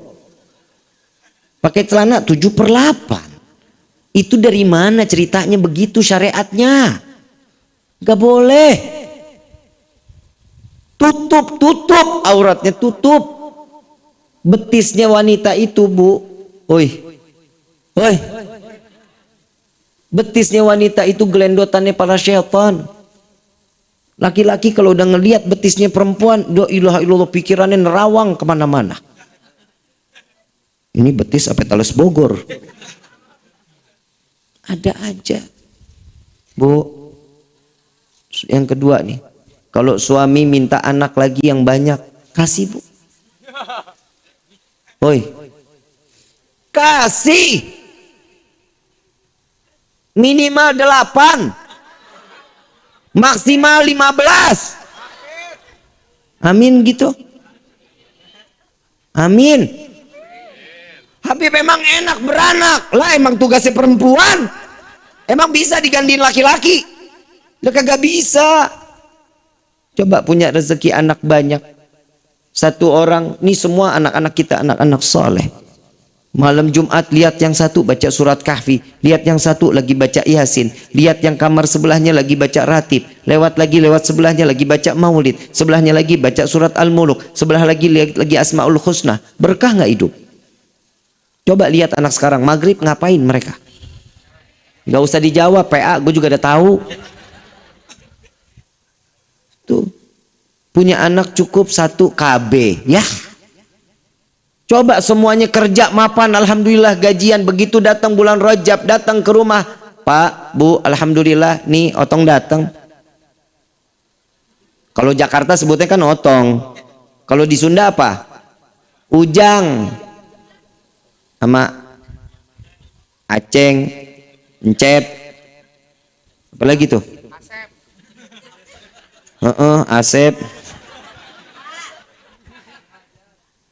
Pakai celana 7/8. Itu dari mana ceritanya begitu syariatnya? Gak boleh. Tutup auratnya, tutup. Betisnya wanita itu bu. Oi. Betisnya wanita itu gelendotannya para syaitan. Laki-laki kalau udah ngelihat betisnya perempuan, la ilaha illallah, pikirannya nerawang kemana-mana. Ini betis apa Tales Bogor? Ada aja. Bu, yang kedua nih, kalau suami minta anak lagi yang banyak, kasih bu. Oi, kasih. Minimal 8. Maksimal 15. Amin gitu. Amin. Habib memang enak beranak. Lah emang tugasnya perempuan. Emang bisa digantiin laki-laki? Lah kagak bisa. Coba punya rezeki anak banyak. Satu orang, nih semua anak-anak kita anak-anak soleh. Malam Jumat lihat yang satu baca surat Kahfi, lihat yang satu lagi baca Yasin, lihat yang kamar sebelahnya lagi baca Ratib, lewat sebelahnya lagi baca Maulid, sebelahnya lagi baca surat Al-Muluk, sebelah lagi Asmaul Husna. Berkah nggak hidup? Coba lihat anak sekarang maghrib ngapain mereka? Nggak usah dijawab, PA gue juga udah tahu. Tuh punya anak cukup 1 KB, ya. Coba semuanya kerja mapan, alhamdulillah gajian. Begitu datang bulan Rajab, datang ke rumah, Pak, Bu, alhamdulillah nih otong datang. Kalau Jakarta sebutnya kan otong. Kalau di Sunda apa? Ujang. Sama Aceng, Encep. Apalagi tuh? Asep. Asep.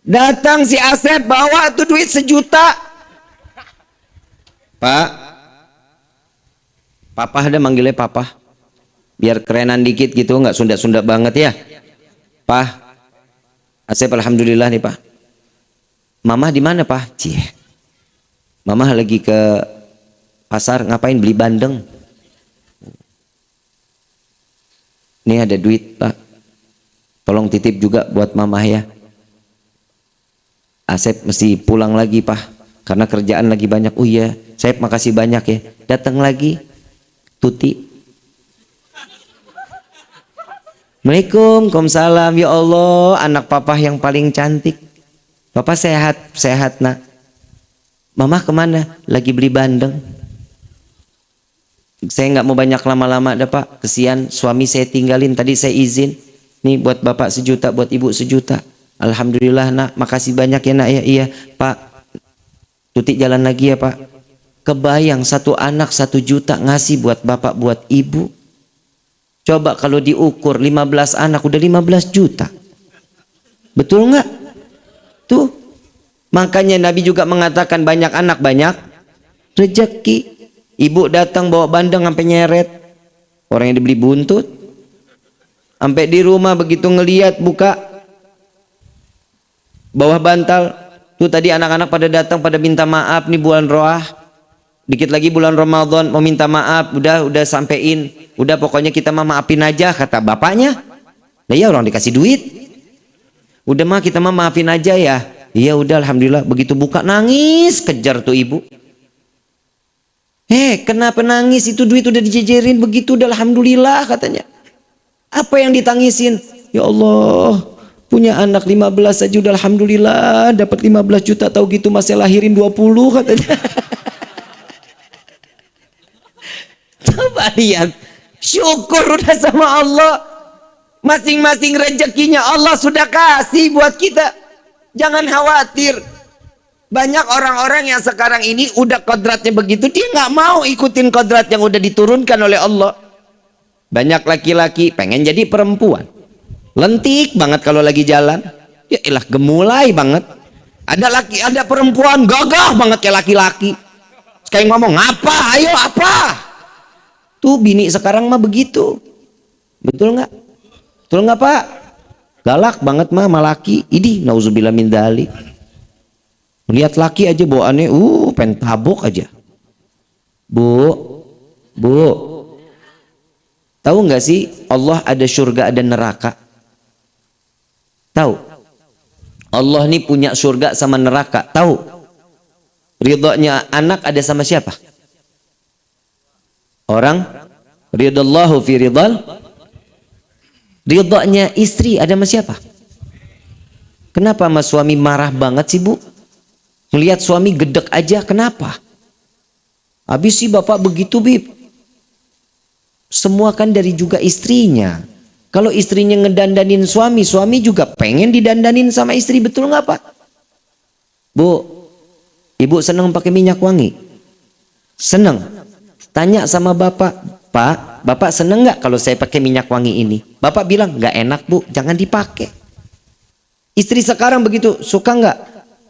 Datang si Asep bawa tuh duit 1 juta. Pak, papa ada manggilnya papa. Biar kerenan dikit gitu, nggak Sunda-Sunda banget ya. Pak, Asep alhamdulillah nih Pak. Mama di mana Pak? Cie. Mama lagi ke pasar, ngapain? Beli bandeng. Nih ada duit Pak. Tolong titip juga buat mama ya. Asep mesti pulang lagi Pak, karena kerjaan lagi banyak. Oh iya, saya makasih banyak ya. Datang lagi Tuti. Assalamualaikum, Waalaikumsalam. Ya Allah, anak papa yang paling cantik. Papa sehat nak. Mama kemana? Lagi beli bandeng. Saya nggak mau banyak lama-lama dah Pak. Kesian suami saya tinggalin. Tadi saya izin. Nih buat bapak 1 juta, buat ibu 1 juta. Alhamdulillah nak, makasih banyak ya nak ya. Iya Pak, Tuti jalan lagi ya Pak. Kebayang 1 anak 1 juta ngasih buat bapak, buat ibu. Coba kalau diukur 15 anak udah 15 juta. Betul nggak? Tuh. Makanya Nabi juga mengatakan banyak anak banyak rezeki. Ibu datang bawa bandeng sampai nyeret. Orang yang dibeli buntut. Sampai di rumah begitu ngeliat buka bawah bantal. Tuh tadi anak-anak pada datang pada minta maaf nih bulan Roah. Dikit lagi bulan Ramadan mau minta maaf. Udah sampein. Udah pokoknya kita mah maafin aja kata bapaknya. Nah ya orang dikasih duit. Udah mah kita mah maafin aja ya. Iya udah alhamdulillah. Begitu buka nangis kejar tuh ibu. Kenapa nangis? Itu duit udah dijejerin begitu udah alhamdulillah katanya. Apa yang ditangisin? Ya Allah, punya anak 15 aja udah alhamdulillah, dapat 15 juta tahu gitu masih lahirin 20 katanya. Coba lihat. Syukur udah sama Allah. Masing-masing rezekinya Allah sudah kasih buat kita. Jangan khawatir. Banyak orang-orang yang sekarang ini udah kodratnya begitu, dia nggak mau ikutin kodrat yang udah diturunkan oleh Allah. Banyak laki-laki pengen jadi perempuan. Lentik banget kalau lagi jalan. Ya ilah gemulai banget. Ada perempuan gagah banget kayak laki-laki. Kayak ngomong, "Apa? Ayo apa?" Tuh bini sekarang mah begitu. Betul nggak? Betul nggak Pak? Galak banget mah sama laki. Idih, nauzubillah min dzalik. Lihat laki aja bawaannya, pengen tabok aja. Bu. Tahu nggak sih Allah ada surga ada neraka? Tahu? Allah nih punya surga sama neraka. Tahu? Ridhonya anak ada sama siapa? Orang ridallahu fi ridal. Ridhonya istri ada sama siapa? Kenapa sama suami marah banget sih Bu? Melihat suami gedek aja, kenapa? Habis sih bapak begitu Bib. Semua kan dari juga istrinya. Kalau istrinya ngedandanin suami, suami juga pengen didandanin sama istri, betul nggak Pak? Bu, ibu seneng pakai minyak wangi? Seneng. Tanya sama bapak, Pak, bapak seneng nggak kalau saya pakai minyak wangi ini? Bapak bilang nggak enak Bu, jangan dipakai. Istri sekarang begitu, suka nggak?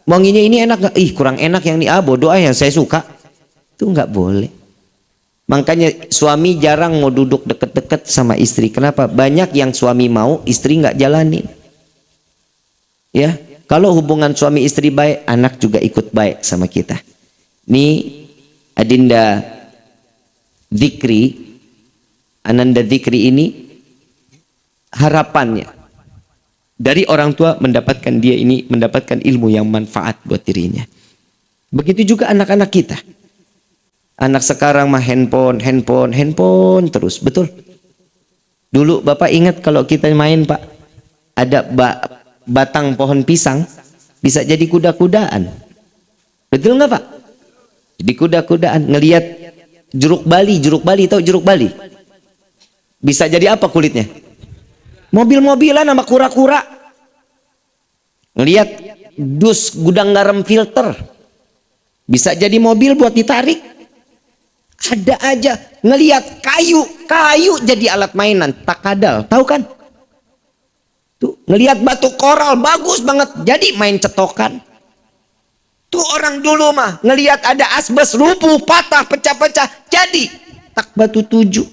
Wanginya ini enak nggak? Ih kurang enak yang ini, bodoh yang saya suka. Itu nggak boleh. Makanya suami jarang mau duduk deket-deket sama istri. Kenapa? Banyak yang suami mau, istri nggak jalanin. Ya, kalau hubungan suami istri baik, anak juga ikut baik sama kita. Nih Adinda Dzikri, Ananda Dzikri ini harapannya dari orang tua mendapatkan dia ini mendapatkan ilmu yang manfaat buat dirinya. Begitu juga anak-anak kita. Anak sekarang mah handphone terus, betul? Dulu Bapak ingat kalau kita main Pak, ada batang pohon pisang bisa jadi kuda-kudaan. Betul nggak Pak? Jadi kuda-kudaan ngelihat jeruk Bali, tahu jeruk Bali? Bisa jadi apa kulitnya? Mobil-mobilan sama kura-kura. Ngelihat dus gudang garam filter. Bisa jadi mobil buat ditarik. Ada aja ngelihat kayu jadi alat mainan, takadal, tahu kan? Tuh, ngelihat batu koral bagus banget, jadi main cetokan. Tuh orang dulu mah ngelihat ada asbes lumpuh, patah, pecah-pecah, jadi tak batu 7.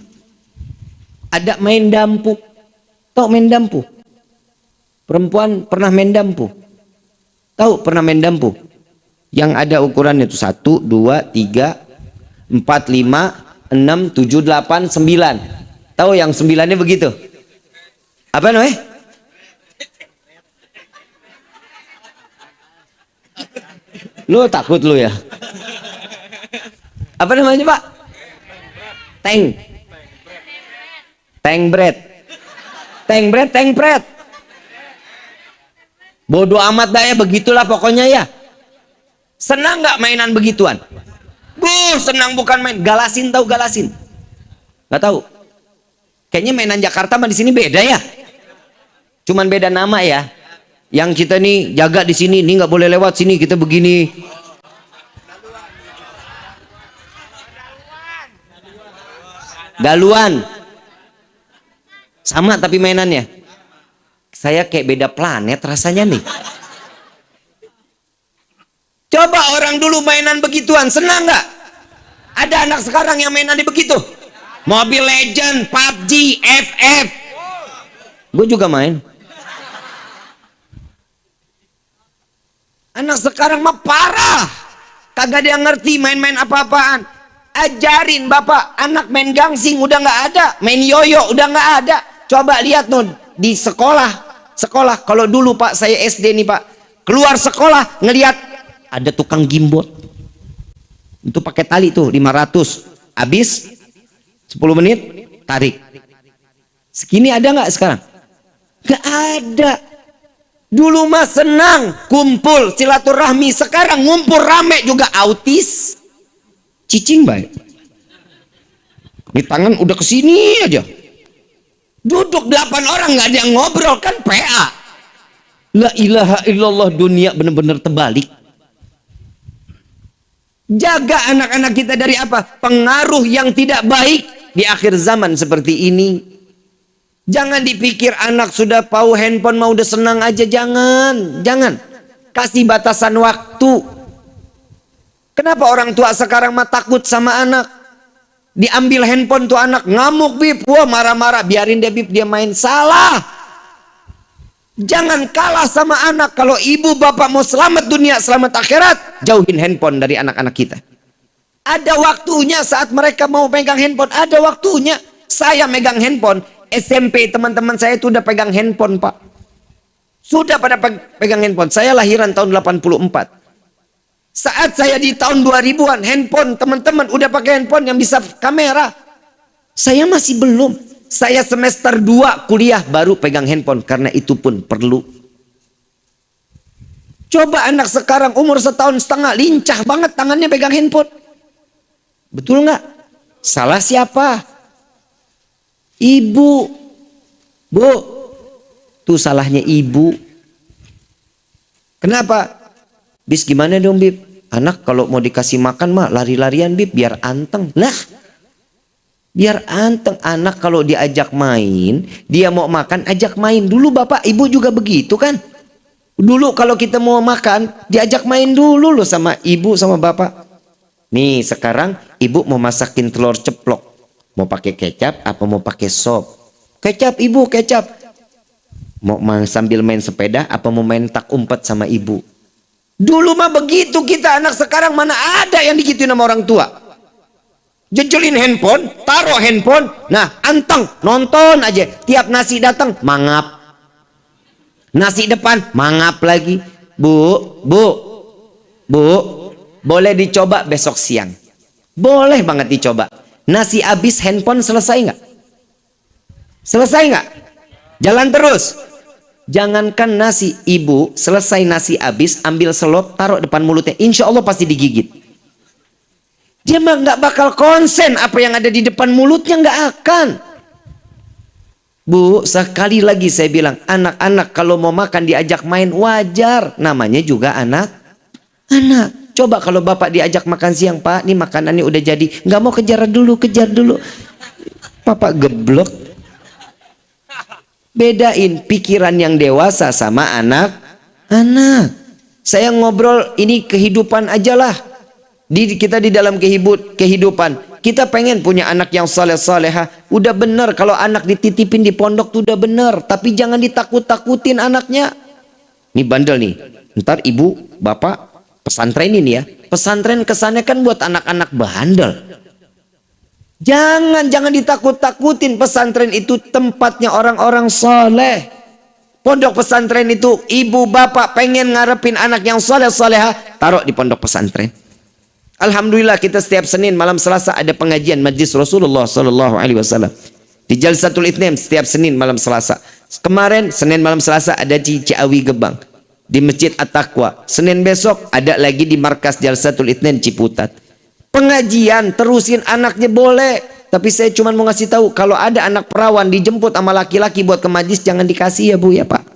Ada main dampu. Tahu main dampu? Perempuan pernah main dampu? Tahu pernah main dampu? Yang ada ukurannya itu 1, 2, 3, 4, 5, 6, 7, 8, 9. Tahu yang 9-nya begitu? Apa namanya? Lu takut lu ya? Apa namanya Pak? Tank bread. Bodoh amat dah ya, begitulah pokoknya ya. Senang nggak mainan begituan? Senang bukan main. Galasin, tahu galasin? Nggak tahu. Kayaknya mainan Jakarta mah di sini beda ya. Cuman beda nama ya. Yang kita nih jaga di sini, nih nggak boleh lewat sini, kita begini. Galuan. Sama tapi mainannya. Saya kayak beda planet rasanya nih. Coba orang dulu mainan begituan, senang nggak? Ada anak sekarang yang mainan di begitu. Mobile Legend, PUBG, FF. Gue juga main. Anak sekarang mah parah. Kagak dia ngerti main-main apa-apaan. Ajarin bapak, anak main gangsing udah nggak ada, main yoyo udah nggak ada. Coba lihat tuh di sekolah. Kalau dulu Pak, saya SD nih Pak, keluar sekolah ngelihat ada tukang gimbot. Itu pakai tali tuh 500. Habis 10 menit tarik. Segini ada nggak sekarang? Nggak ada. Dulu mah senang kumpul silaturahmi, sekarang ngumpul rame juga autis. Cicing baik. Di tangan udah kesini aja. Duduk 8 orang nggak ada yang ngobrol, kan PA. La ilaha illallah, dunia benar-benar terbalik. Jaga anak-anak kita dari apa? Pengaruh yang tidak baik di akhir zaman seperti ini. Jangan dipikir anak sudah tahu handphone mau udah senang aja, jangan. Kasih batasan waktu. Kenapa orang tua sekarang mah takut sama anak? Diambil handphone tuh anak ngamuk bib, wah marah-marah, biarin dia bib, dia main. Salah. Jangan kalah sama anak. Kalau ibu bapak mau selamat dunia selamat akhirat, jauhin handphone dari anak-anak kita. Ada waktunya saat mereka mau pegang handphone, ada waktunya. Saya megang handphone SMP, teman-teman saya itu udah pegang handphone Pak, sudah pada pegang handphone. Saya lahiran tahun 84. Saat saya di tahun 2000-an, handphone teman-teman udah pakai handphone yang bisa kamera. Saya masih belum. Saya semester 2 kuliah baru pegang handphone, karena itu pun perlu. Coba anak sekarang umur 1,5 tahun lincah banget tangannya pegang handphone. Betul nggak? Salah siapa? Ibu. Bu, tuh salahnya ibu. Kenapa? Bis gimana dong Bib? Anak kalau mau dikasih makan mah lari-larian Bib, biar anteng. Lah, biar anteng. Anak kalau diajak main, dia mau makan, ajak main dulu. Bapak ibu juga begitu kan? Dulu kalau kita mau makan, diajak main dulu loh sama ibu sama bapak. Nih sekarang ibu mau masakin telur ceplok, mau pakai kecap apa mau pakai sop? Kecap ibu, kecap. Mau sambil main sepeda apa mau main tak umpet sama ibu? Dulu mah begitu kita. Anak sekarang mana ada yang digituin sama orang tua. Jejelin handphone, taruh handphone, nah anteng, nonton aja. Tiap nasi datang, mangap. Nasi depan, mangap lagi. Bu, boleh dicoba besok siang. Boleh banget dicoba. Nasi habis, handphone selesai nggak? Selesai nggak? Jalan terus. Jangankan nasi, ibu selesai nasi habis, ambil selop, taruh depan mulutnya, insya Allah pasti digigit. Dia mah nggak bakal konsen apa yang ada di depan mulutnya, nggak akan. Bu, sekali lagi saya bilang, anak-anak kalau mau makan diajak main wajar, namanya juga anak. Coba kalau bapak diajak makan siang, Pak, nih makanannya udah jadi, nggak mau kejar dulu. Papa geblok. Bedain pikiran yang dewasa sama anak-anak. Saya ngobrol ini kehidupan aja lah. Kita di dalam kehidupan. Kita pengen punya anak yang saleh-salehah. Udah bener kalau anak dititipin di pondok tuh udah bener. Tapi jangan ditakut-takutin anaknya. Ini bandel nih. Ntar ibu, bapak pesantren ini ya. Pesantren kesannya kan buat anak-anak bandel. Jangan ditakut-takutin. Pesantren itu tempatnya orang-orang soleh. Pondok pesantren itu ibu bapak pengen ngarepin anak yang soleh-soleha, taruh di pondok pesantren. Alhamdulillah kita setiap Senin malam Selasa ada pengajian majlis Rasulullah Sallallahu Alaihi Wasallam di Jalsatul Itsnain setiap Senin malam Selasa. Kemarin Senin malam Selasa ada di Ciawi Gebang di Masjid At-Taqwa. Senin besok ada lagi di markas Jalsatul Itsnain Ciputat. Pengajian terusin anaknya boleh, tapi saya cuma mau ngasih tahu kalau ada anak perawan dijemput sama laki-laki buat ke majlis jangan dikasih ya Bu ya Pak.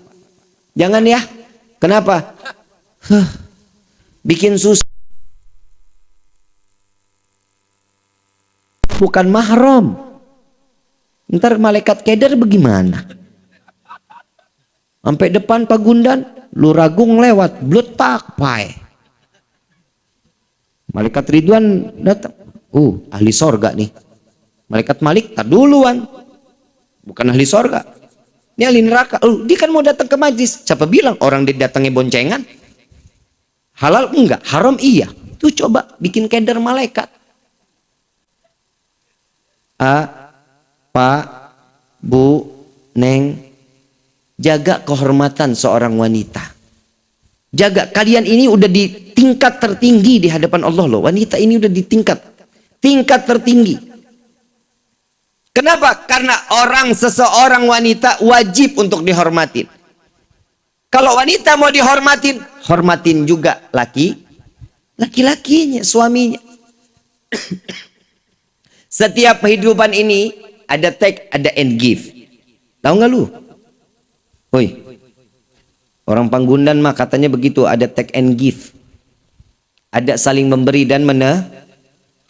Jangan ya. Kenapa? Bikin susah. Bukan mahram. Ntar malaikat keder bagaimana? Sampai depan Pagundan, lu ragung lewat, bletak pai. Malaikat Ridwan datang. Ahli sorga nih. Malaikat Malik tak duluan. Bukan ahli sorga. Ini ahli neraka. Dia kan mau datang ke majlis. Siapa bilang orang dia datangnya boncengan? Halal enggak, haram iya. Tuh coba bikin keder malaikat. Pak, Bu, Neng, jaga kehormatan seorang wanita. Jaga, kalian ini udah di tingkat tertinggi di hadapan Allah loh. Wanita ini udah di tingkat tertinggi. Kenapa? Karena seseorang wanita wajib untuk dihormatin. Kalau wanita mau dihormatin, hormatin juga laki-lakinya, suaminya. Setiap kehidupan ini ada take, ada and give. Tahu nggak lu? Woi. Orang Pagundan mah katanya begitu, ada take and give. Ada saling memberi dan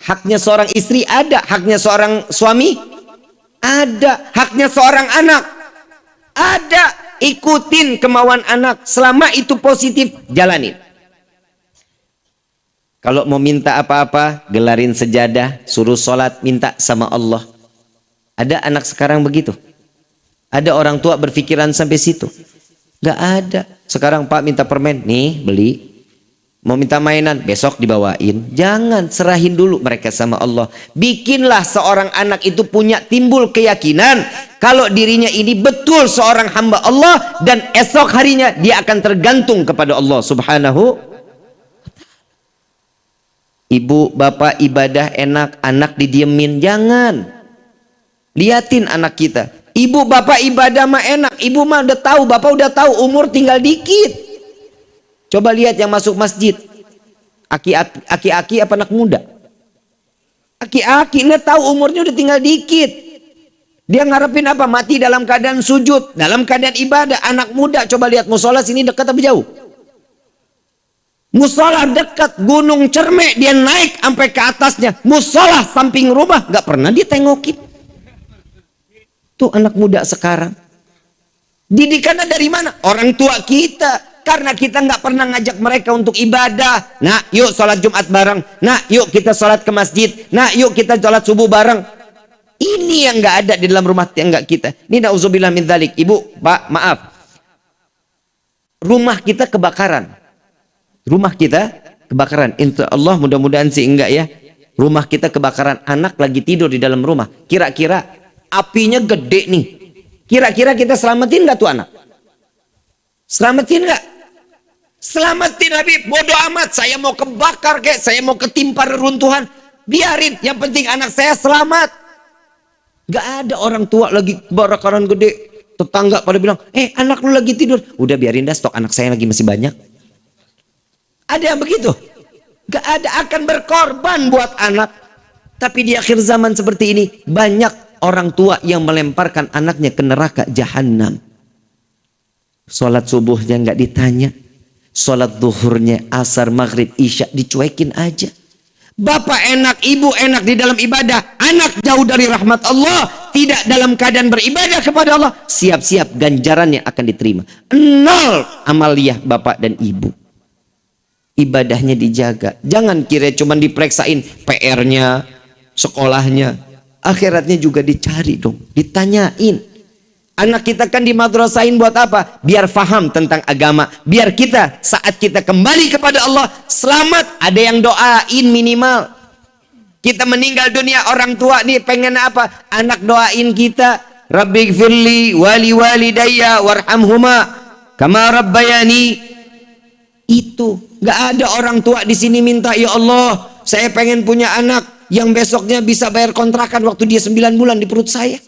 haknya seorang istri ada, haknya seorang suami ada, haknya seorang anak ada. Ikutin kemauan anak, selama itu positif jalanin. Kalau mau minta apa-apa, gelarin sejadah, suruh sholat, minta sama Allah. Ada anak sekarang begitu? Ada orang tua berpikiran sampai situ? Gak ada. Sekarang Pak minta permen, nih beli. Mau minta mainan, besok dibawain. Jangan, serahin dulu mereka sama Allah. Bikinlah seorang anak itu punya timbul keyakinan kalau dirinya ini betul seorang hamba Allah dan esok harinya dia akan tergantung kepada Allah Subhanahu. Ibu, bapak ibadah enak, anak didiemin, jangan. Liatin anak kita. Ibu bapak ibadah mah enak, ibu mah udah tahu, bapak udah tahu, umur tinggal dikit. Coba lihat yang masuk masjid. Aki-aki apa anak muda? Aki-aki, dia tahu umurnya udah tinggal dikit. Dia ngarepin apa? Mati dalam keadaan sujud, dalam keadaan ibadah. Anak muda, coba lihat musola sini dekat tapi jauh. Musola dekat Gunung Cerme, dia naik sampai ke atasnya. Musola samping rumah, nggak pernah dia tengokin. Tuh anak muda sekarang. Didikannya dari mana? Orang tua kita. Karena kita nggak pernah ngajak mereka untuk ibadah. Nah, yuk sholat Jumat bareng. Nah, yuk kita sholat ke masjid. Nah, yuk kita sholat subuh bareng. Ini yang nggak ada di dalam rumah tangga kita. Ini na'udzubillah min dzalik. Ibu, Pak, maaf. Rumah kita kebakaran. Rumah kita kebakaran. Insya Allah mudah-mudahan sih enggak ya. Rumah kita kebakaran. Anak lagi tidur di dalam rumah. Kira-kira apinya gede nih. Kira-kira kita selamatin nggak tuh anak? Selamatin nggak? Selamatin Habib, bodoh amat. Saya mau kebakar kayak, saya mau ketimpa reruntuhan. Biarin, yang penting anak saya selamat. Nggak ada orang tua lagi kebakaran gede. Tetangga pada bilang, anak lu lagi tidur. Udah biarin dah, stok anak saya lagi masih banyak. Ada yang begitu? Nggak ada, akan berkorban buat anak. Tapi di akhir zaman seperti ini, banyak orang tua yang melemparkan anaknya ke neraka jahanam. Sholat subuhnya nggak ditanya, sholat zuhurnya, asar, maghrib, isya dicuekin aja. Bapak enak, ibu enak di dalam ibadah, anak jauh dari rahmat Allah. tidak dalam keadaan beribadah kepada Allah, siap-siap ganjarannya akan diterima. 0 amaliyah bapak dan ibu. Ibadahnya dijaga. Jangan kira cuma diperiksain PR-nya, sekolahnya. Akhiratnya juga dicari dong, ditanyain. Anak kita kan dimadrasahin buat apa? Biar faham tentang agama. Biar kita saat kita kembali kepada Allah selamat. Ada yang doain minimal. Kita meninggal dunia, orang tua nih pengen apa? Anak doain kita. Rabbighfirli wali walidayya warhamhuma kama rabbayani. Itu nggak ada orang tua di sini minta, ya Allah, saya pengen punya anak yang besoknya bisa bayar kontrakan waktu dia 9 bulan di perut saya.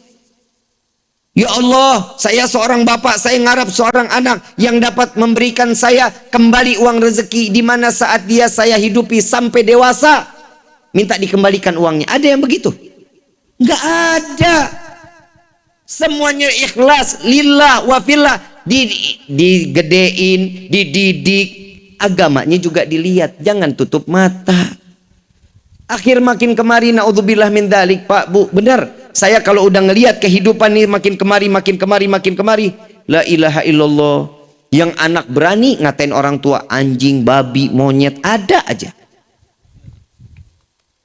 Ya Allah, saya seorang bapak, saya ngarap seorang anak yang dapat memberikan saya kembali uang rezeki di mana saat dia saya hidupi sampai dewasa, minta dikembalikan uangnya. Ada yang begitu? Nggak ada. Semuanya ikhlas, lillah wa fillah, digedein, dididik. Agamanya juga dilihat, jangan tutup mata. Akhir makin kemari, naudzubillah min dzalik, Pak, Bu, benar. Saya kalau udah ngelihat kehidupan nih makin kemari, la ilaha illallah. Yang anak berani ngatain orang tua anjing, babi, monyet, ada aja.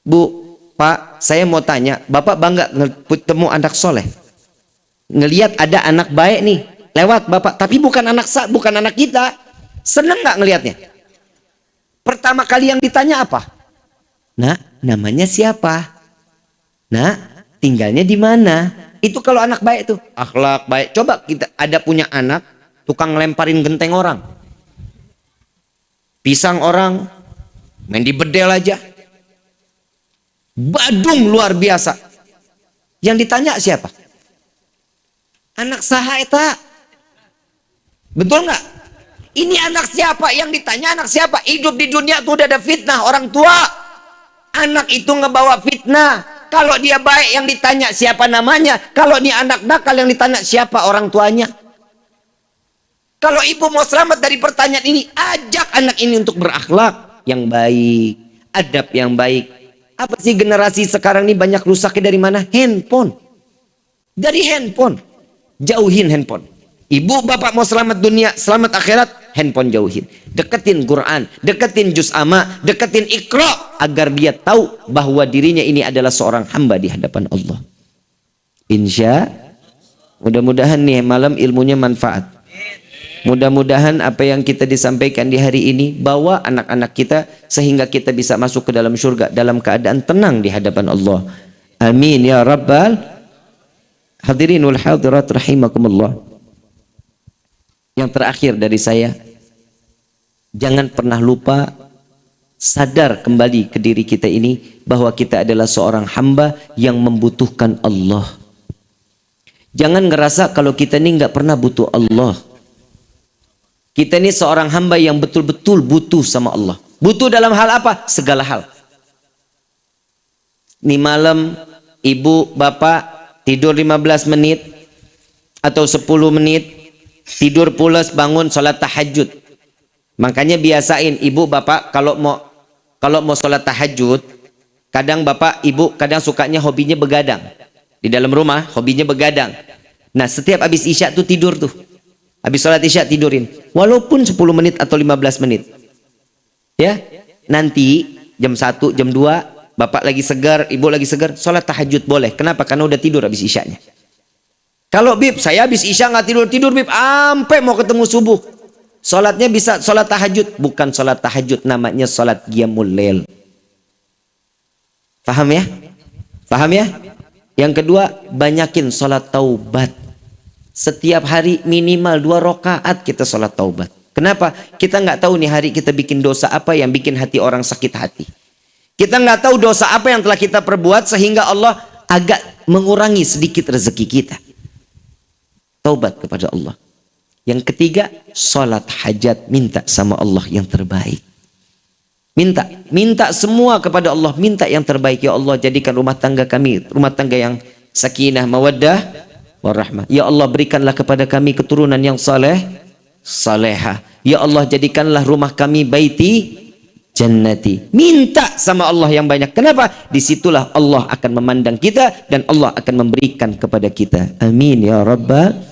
Bu, Pak, saya mau tanya, Bapak bangga ketemu anak soleh? Ngelihat ada anak baik nih, lewat Bapak, tapi bukan anak kita. Seneng nggak ngelihatnya? Pertama kali yang ditanya apa? Nak, namanya siapa? Nak, tinggalnya di mana? Itu kalau anak baik tuh, akhlak baik. Coba kita ada punya anak tukang lemparin genteng orang, pisang orang, main di bedel aja, badung luar biasa. Yang ditanya siapa? Anak saha eta. Betul nggak? Ini anak siapa? Yang ditanya anak siapa? Hidup di dunia tuh udah ada fitnah orang tua. Anak itu ngebawa fitnah. Kalau dia baik yang ditanya siapa namanya. Kalau ini anak nakal yang ditanya siapa orang tuanya. Kalau ibu mau selamat dari pertanyaan ini, ajak anak ini untuk berakhlak yang baik, adab yang baik. Apa sih generasi sekarang ini banyak rusaknya dari mana? Handphone. Dari handphone. Jauhin handphone. Ibu bapak mau selamat dunia, selamat akhirat, handphone jauhin. Deketin Quran, deketin juz amma, deketin Iqra, agar dia tahu bahwa dirinya ini adalah seorang hamba di hadapan Allah. Insya, mudah-mudahan nih malam ilmunya manfaat. Mudah-mudahan apa yang kita disampaikan di hari ini bawa anak-anak kita sehingga kita bisa masuk ke dalam surga dalam keadaan tenang di hadapan Allah. Amin ya rabbal hadirin wal hadirat rahimakumullah. Yang terakhir dari saya, jangan pernah lupa sadar kembali ke diri kita ini bahwa kita adalah seorang hamba yang membutuhkan Allah. Jangan ngerasa kalau kita ini nggak pernah butuh Allah. Kita ini seorang hamba yang betul-betul butuh sama Allah. Butuh dalam hal apa? Segala hal. Ini malam ibu bapak tidur 15 menit atau 10 menit. Tidur pulas, bangun sholat tahajud. Makanya biasain ibu bapak kalau mau sholat tahajud, kadang bapak ibu kadang sukanya hobinya begadang di dalam rumah, hobinya begadang. Nah setiap habis isya tuh tidur tuh, habis sholat isya tidurin, walaupun 10 menit atau 15 menit. Ya, nanti jam 1, jam 2 bapak lagi segar, ibu lagi segar, sholat tahajud boleh. Kenapa? Karena udah tidur habis isyanya. Kalau bib, saya habis isya nggak tidur bib, sampai mau ketemu subuh. Sholatnya bisa sholat tahajud, bukan sholat tahajud, namanya sholat qiyamul lail. Paham ya? Paham ya? Yang kedua, banyakin sholat taubat. Setiap hari minimal 2 rakaat kita sholat taubat. Kenapa? Kita nggak tahu nih hari kita bikin dosa apa yang bikin hati orang sakit hati. Kita nggak tahu dosa apa yang telah kita perbuat sehingga Allah agak mengurangi sedikit rezeki kita. Taubat kepada Allah. Yang ketiga, sholat hajat, minta sama Allah yang terbaik. Minta semua kepada Allah, minta yang terbaik. Ya Allah, jadikan rumah tangga kami rumah tangga yang sakinah, mawaddah, warahmah. Ya Allah, berikanlah kepada kami keturunan yang saleh, salehah. Ya Allah, jadikanlah rumah kami baiti jannati. Minta sama Allah yang banyak. Kenapa? Disitulah Allah akan memandang kita dan Allah akan memberikan kepada kita. Amin ya rabbal.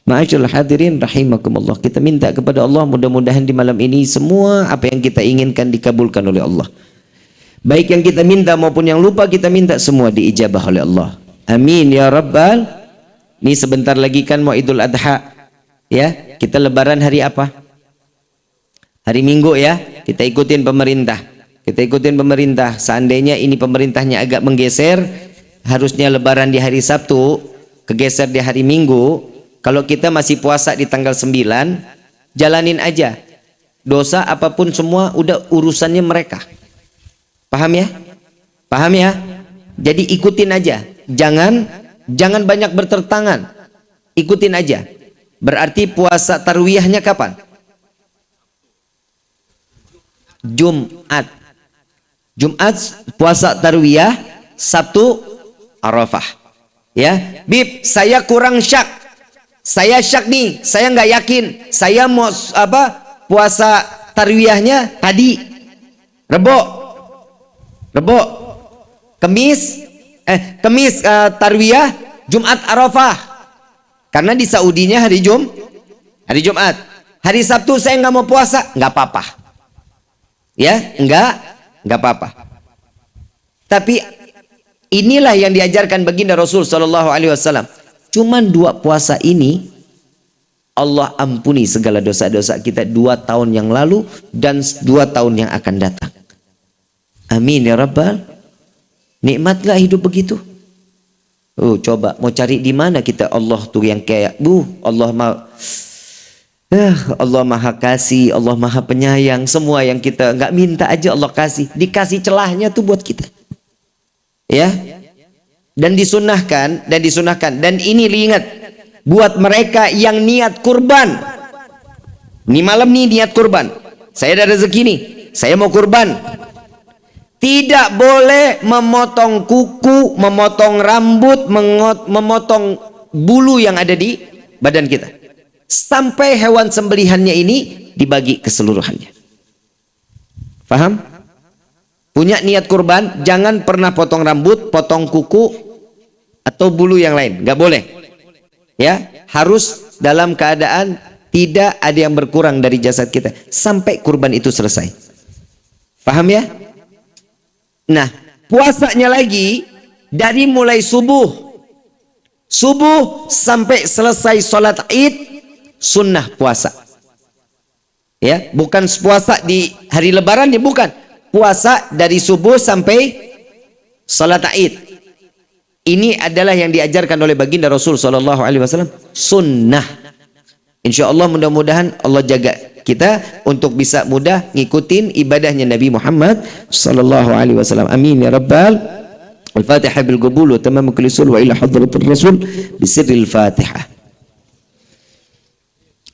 Ma'asyiral hadirin rahimakumullah. Kita minta kepada Allah mudah-mudahan di malam ini semua apa yang kita inginkan dikabulkan oleh Allah. Baik yang kita minta maupun yang lupa kita minta semua diijabah oleh Allah. Amin ya rabbal. Ini sebentar lagi kan mau Idul Adha. Ya, kita lebaran hari apa? Hari Minggu ya. Kita ikutin pemerintah. Kita ikutin pemerintah. Seandainya ini pemerintahnya agak menggeser, harusnya lebaran di hari Sabtu, kegeser di hari Minggu. Kalau kita masih puasa di tanggal 9, jalanin aja. Dosa apapun semua udah urusannya mereka. Paham ya? Paham ya? Jadi ikutin aja. Jangan banyak bertertangan. Ikutin aja. Berarti puasa tarwiyahnya kapan? Jumat. Jumat puasa tarwiyah, Sabtu Arafah. Ya, Bib, saya kurang syak. Saya syak nih, saya nggak yakin. Saya mau puasa tarwiyahnya tadi Rebo, Kemis tarwiyah Jumat Arafah. Karena di Saudinya hari Jumat. Hari Sabtu saya nggak mau puasa, nggak apa-apa. Ya, nggak apa-apa. Tapi inilah yang diajarkan baginda Rasul Shallallahu Alaihi Wasallam. Cuman 2 puasa ini Allah ampuni segala dosa-dosa kita 2 tahun yang lalu dan 2 tahun yang akan datang. Amin ya rabbal. Nikmat gak hidup begitu? Coba mau cari di mana kita Allah tuh yang kayak Allah maha kasih, Allah maha penyayang. Semua yang kita nggak minta aja Allah kasih. Dikasih celahnya tuh buat kita. Ya. Dan disunahkan. Dan ini ingat, buat mereka yang niat kurban. Ini malam nih niat kurban. Saya ada rezeki nih, saya mau kurban. Tidak boleh memotong kuku, memotong rambut, memotong bulu yang ada di badan kita. Sampai hewan sembelihannya ini dibagi keseluruhannya. Paham? Punya niat kurban, jangan pernah potong rambut, potong kuku, atau bulu yang lain. Nggak boleh. Ya, harus dalam keadaan tidak ada yang berkurang dari jasad kita. Sampai kurban itu selesai. Paham ya? Nah, puasanya lagi dari mulai subuh sampai selesai sholat id, sunnah puasa. Ya, bukan puasa di hari lebaran ya, bukan. Puasa dari subuh sampai sholat id. Ini adalah yang diajarkan oleh baginda Rasul Sallallahu Alaihi Wasallam, sunnah. Insya Allah mudah-mudahan Allah jaga kita untuk bisa mudah ngikutin ibadahnya Nabi Muhammad Sallallahu Alaihi Wasallam. Amin ya rabbal. Al-Fatihah bil qabul wa tamam kulli sul wa ila hadratir Rasul bisirril Fatihah.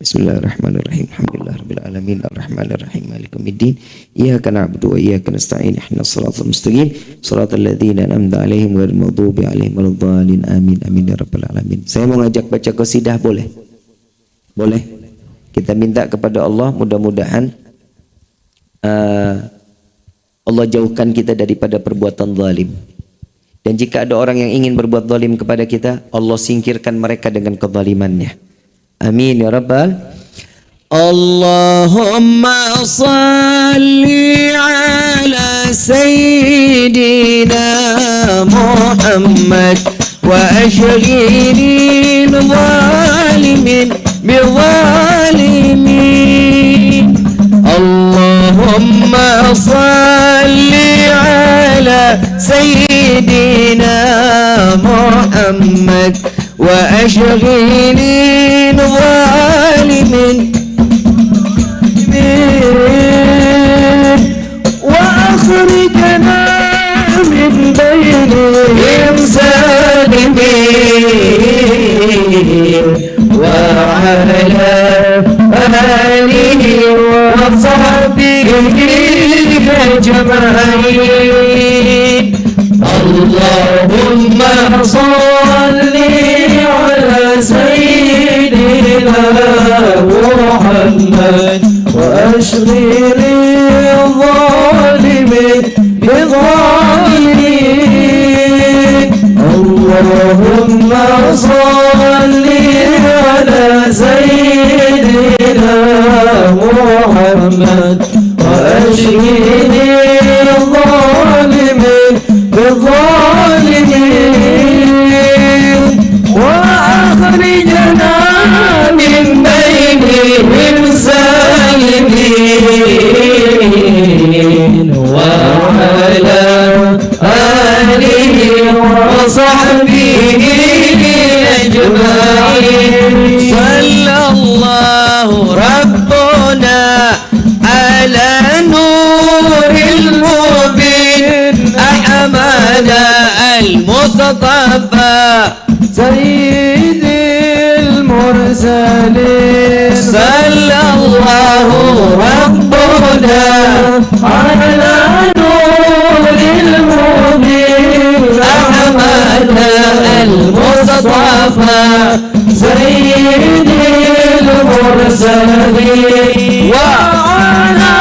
Bismillahirrahmanirrahim. Alhamdulillahirabbil alamin arrahmanir rahim maliki yaumiddin. Iyyaka na'budu wa iyyaka nasta'in. Ihdinas siratal mustaqim. Shiratal ladzina an'amta 'alaihim ghairil maghdubi 'alaihim waladdallin. Amin. Amin ya rabbal alamin. Saya mau ngajak baca qasidah, boleh? Boleh. Kita minta kepada Allah mudah-mudahan Allah jauhkan kita daripada perbuatan zalim. Dan jika ada orang yang ingin berbuat zalim kepada kita, Allah singkirkan mereka dengan kezalimannya. Amin ya rabbal. Allahumma salli ala sayyidina Muhammad wa ashghilil zalimin bizalimin. Allahumma salli ala sayyidina Muhammad وأشغل الظالمين وأخرجنا من بينهم سالمين وعلى آله وصحبه أجمعين. اللهم صل على سيدنا محمد وأشغل الظالمين بالظالمين اللهم صل على سيدنا محمد وأشهد الظالمين بالظالمين وأخرجنا من بينهم سالمين وعلى آله وصحبه أجمعين صلى الله ربنا على نور المبين أحمد المصطفى سيد المرسلين صلى الله ربنا على نور المبين أحمد المصطفى سيد المرسلين وعلى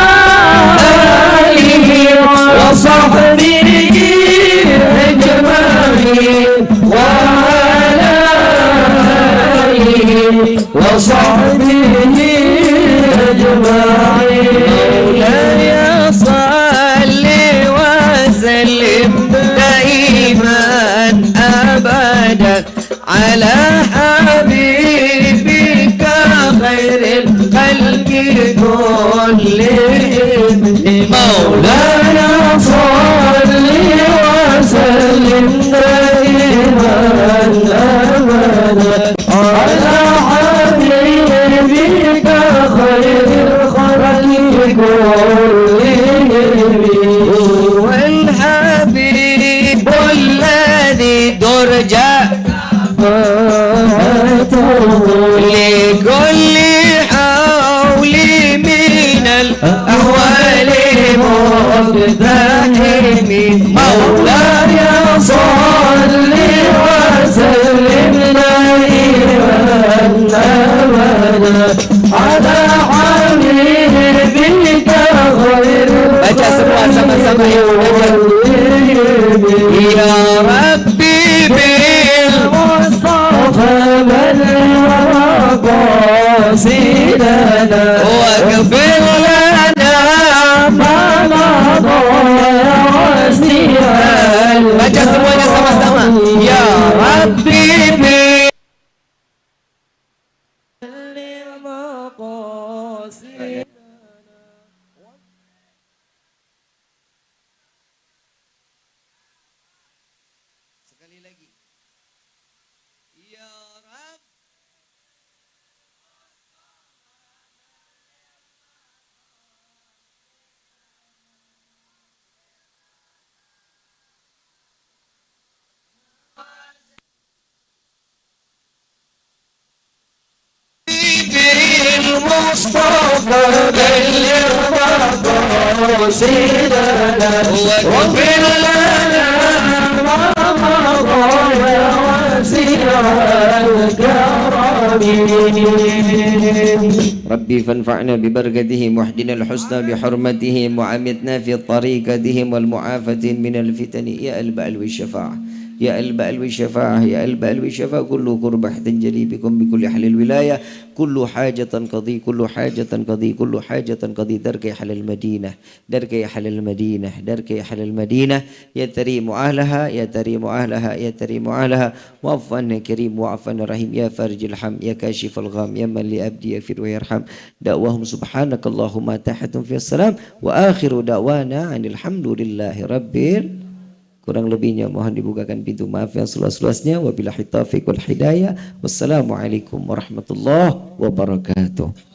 آله وصحبه أجمعين وعلى آله وصحبه أجمعين مولاي صل وسلم دائما أبدا على حبيبك خير الخلق كلهم مولانا صل وسلم دائما أبدا على حبيبك خير الخلق كلهم والحبيب الذي ترجى لكل حول من الأحوال مقتحم مولاي صل وسلم دائما أبدا على حبيبك خير baca semua sama-sama ya Rabbi bil Mustafa bal qasidana wa ghfir lana ma madha wasi'al baca semuanya sama-sama ya Rabbi bil المصطفى بلغ مقاصدنا واغفر لنا ما مضى يا واسع الكرم ربي فانفعنا ببركتهم واهدنا الحسنى بحرمتهم وعمتنا في طريقتهم والمعافاة من الفتن يا البأل والشفاعة يا البأل والشفاعة يا البأل والشفاعة كل قربة تنجلي بكم بكل حل الولاية كل حاجة قضي كل حاجة قضي كل حاجة قضي درك حل المدينة درك حل المدينة درك حل المدينة يا تريم أهلها يا تريم أهلها يا تريم أهلها وعفوا كريم وعفوا رحيم يا فارج الحم يا كاشف الغام يا من لأبدي يغفر ويرحم دعواهم سبحانك اللهم تحت في السلام وآخر دعوانا أن الحمد لله رب kurang lebihnya mohon dibukakan pintu maaf yang seluas-luasnya wabillahi taufiq wal hidayah wassalamualaikum warahmatullahi wabarakatuh.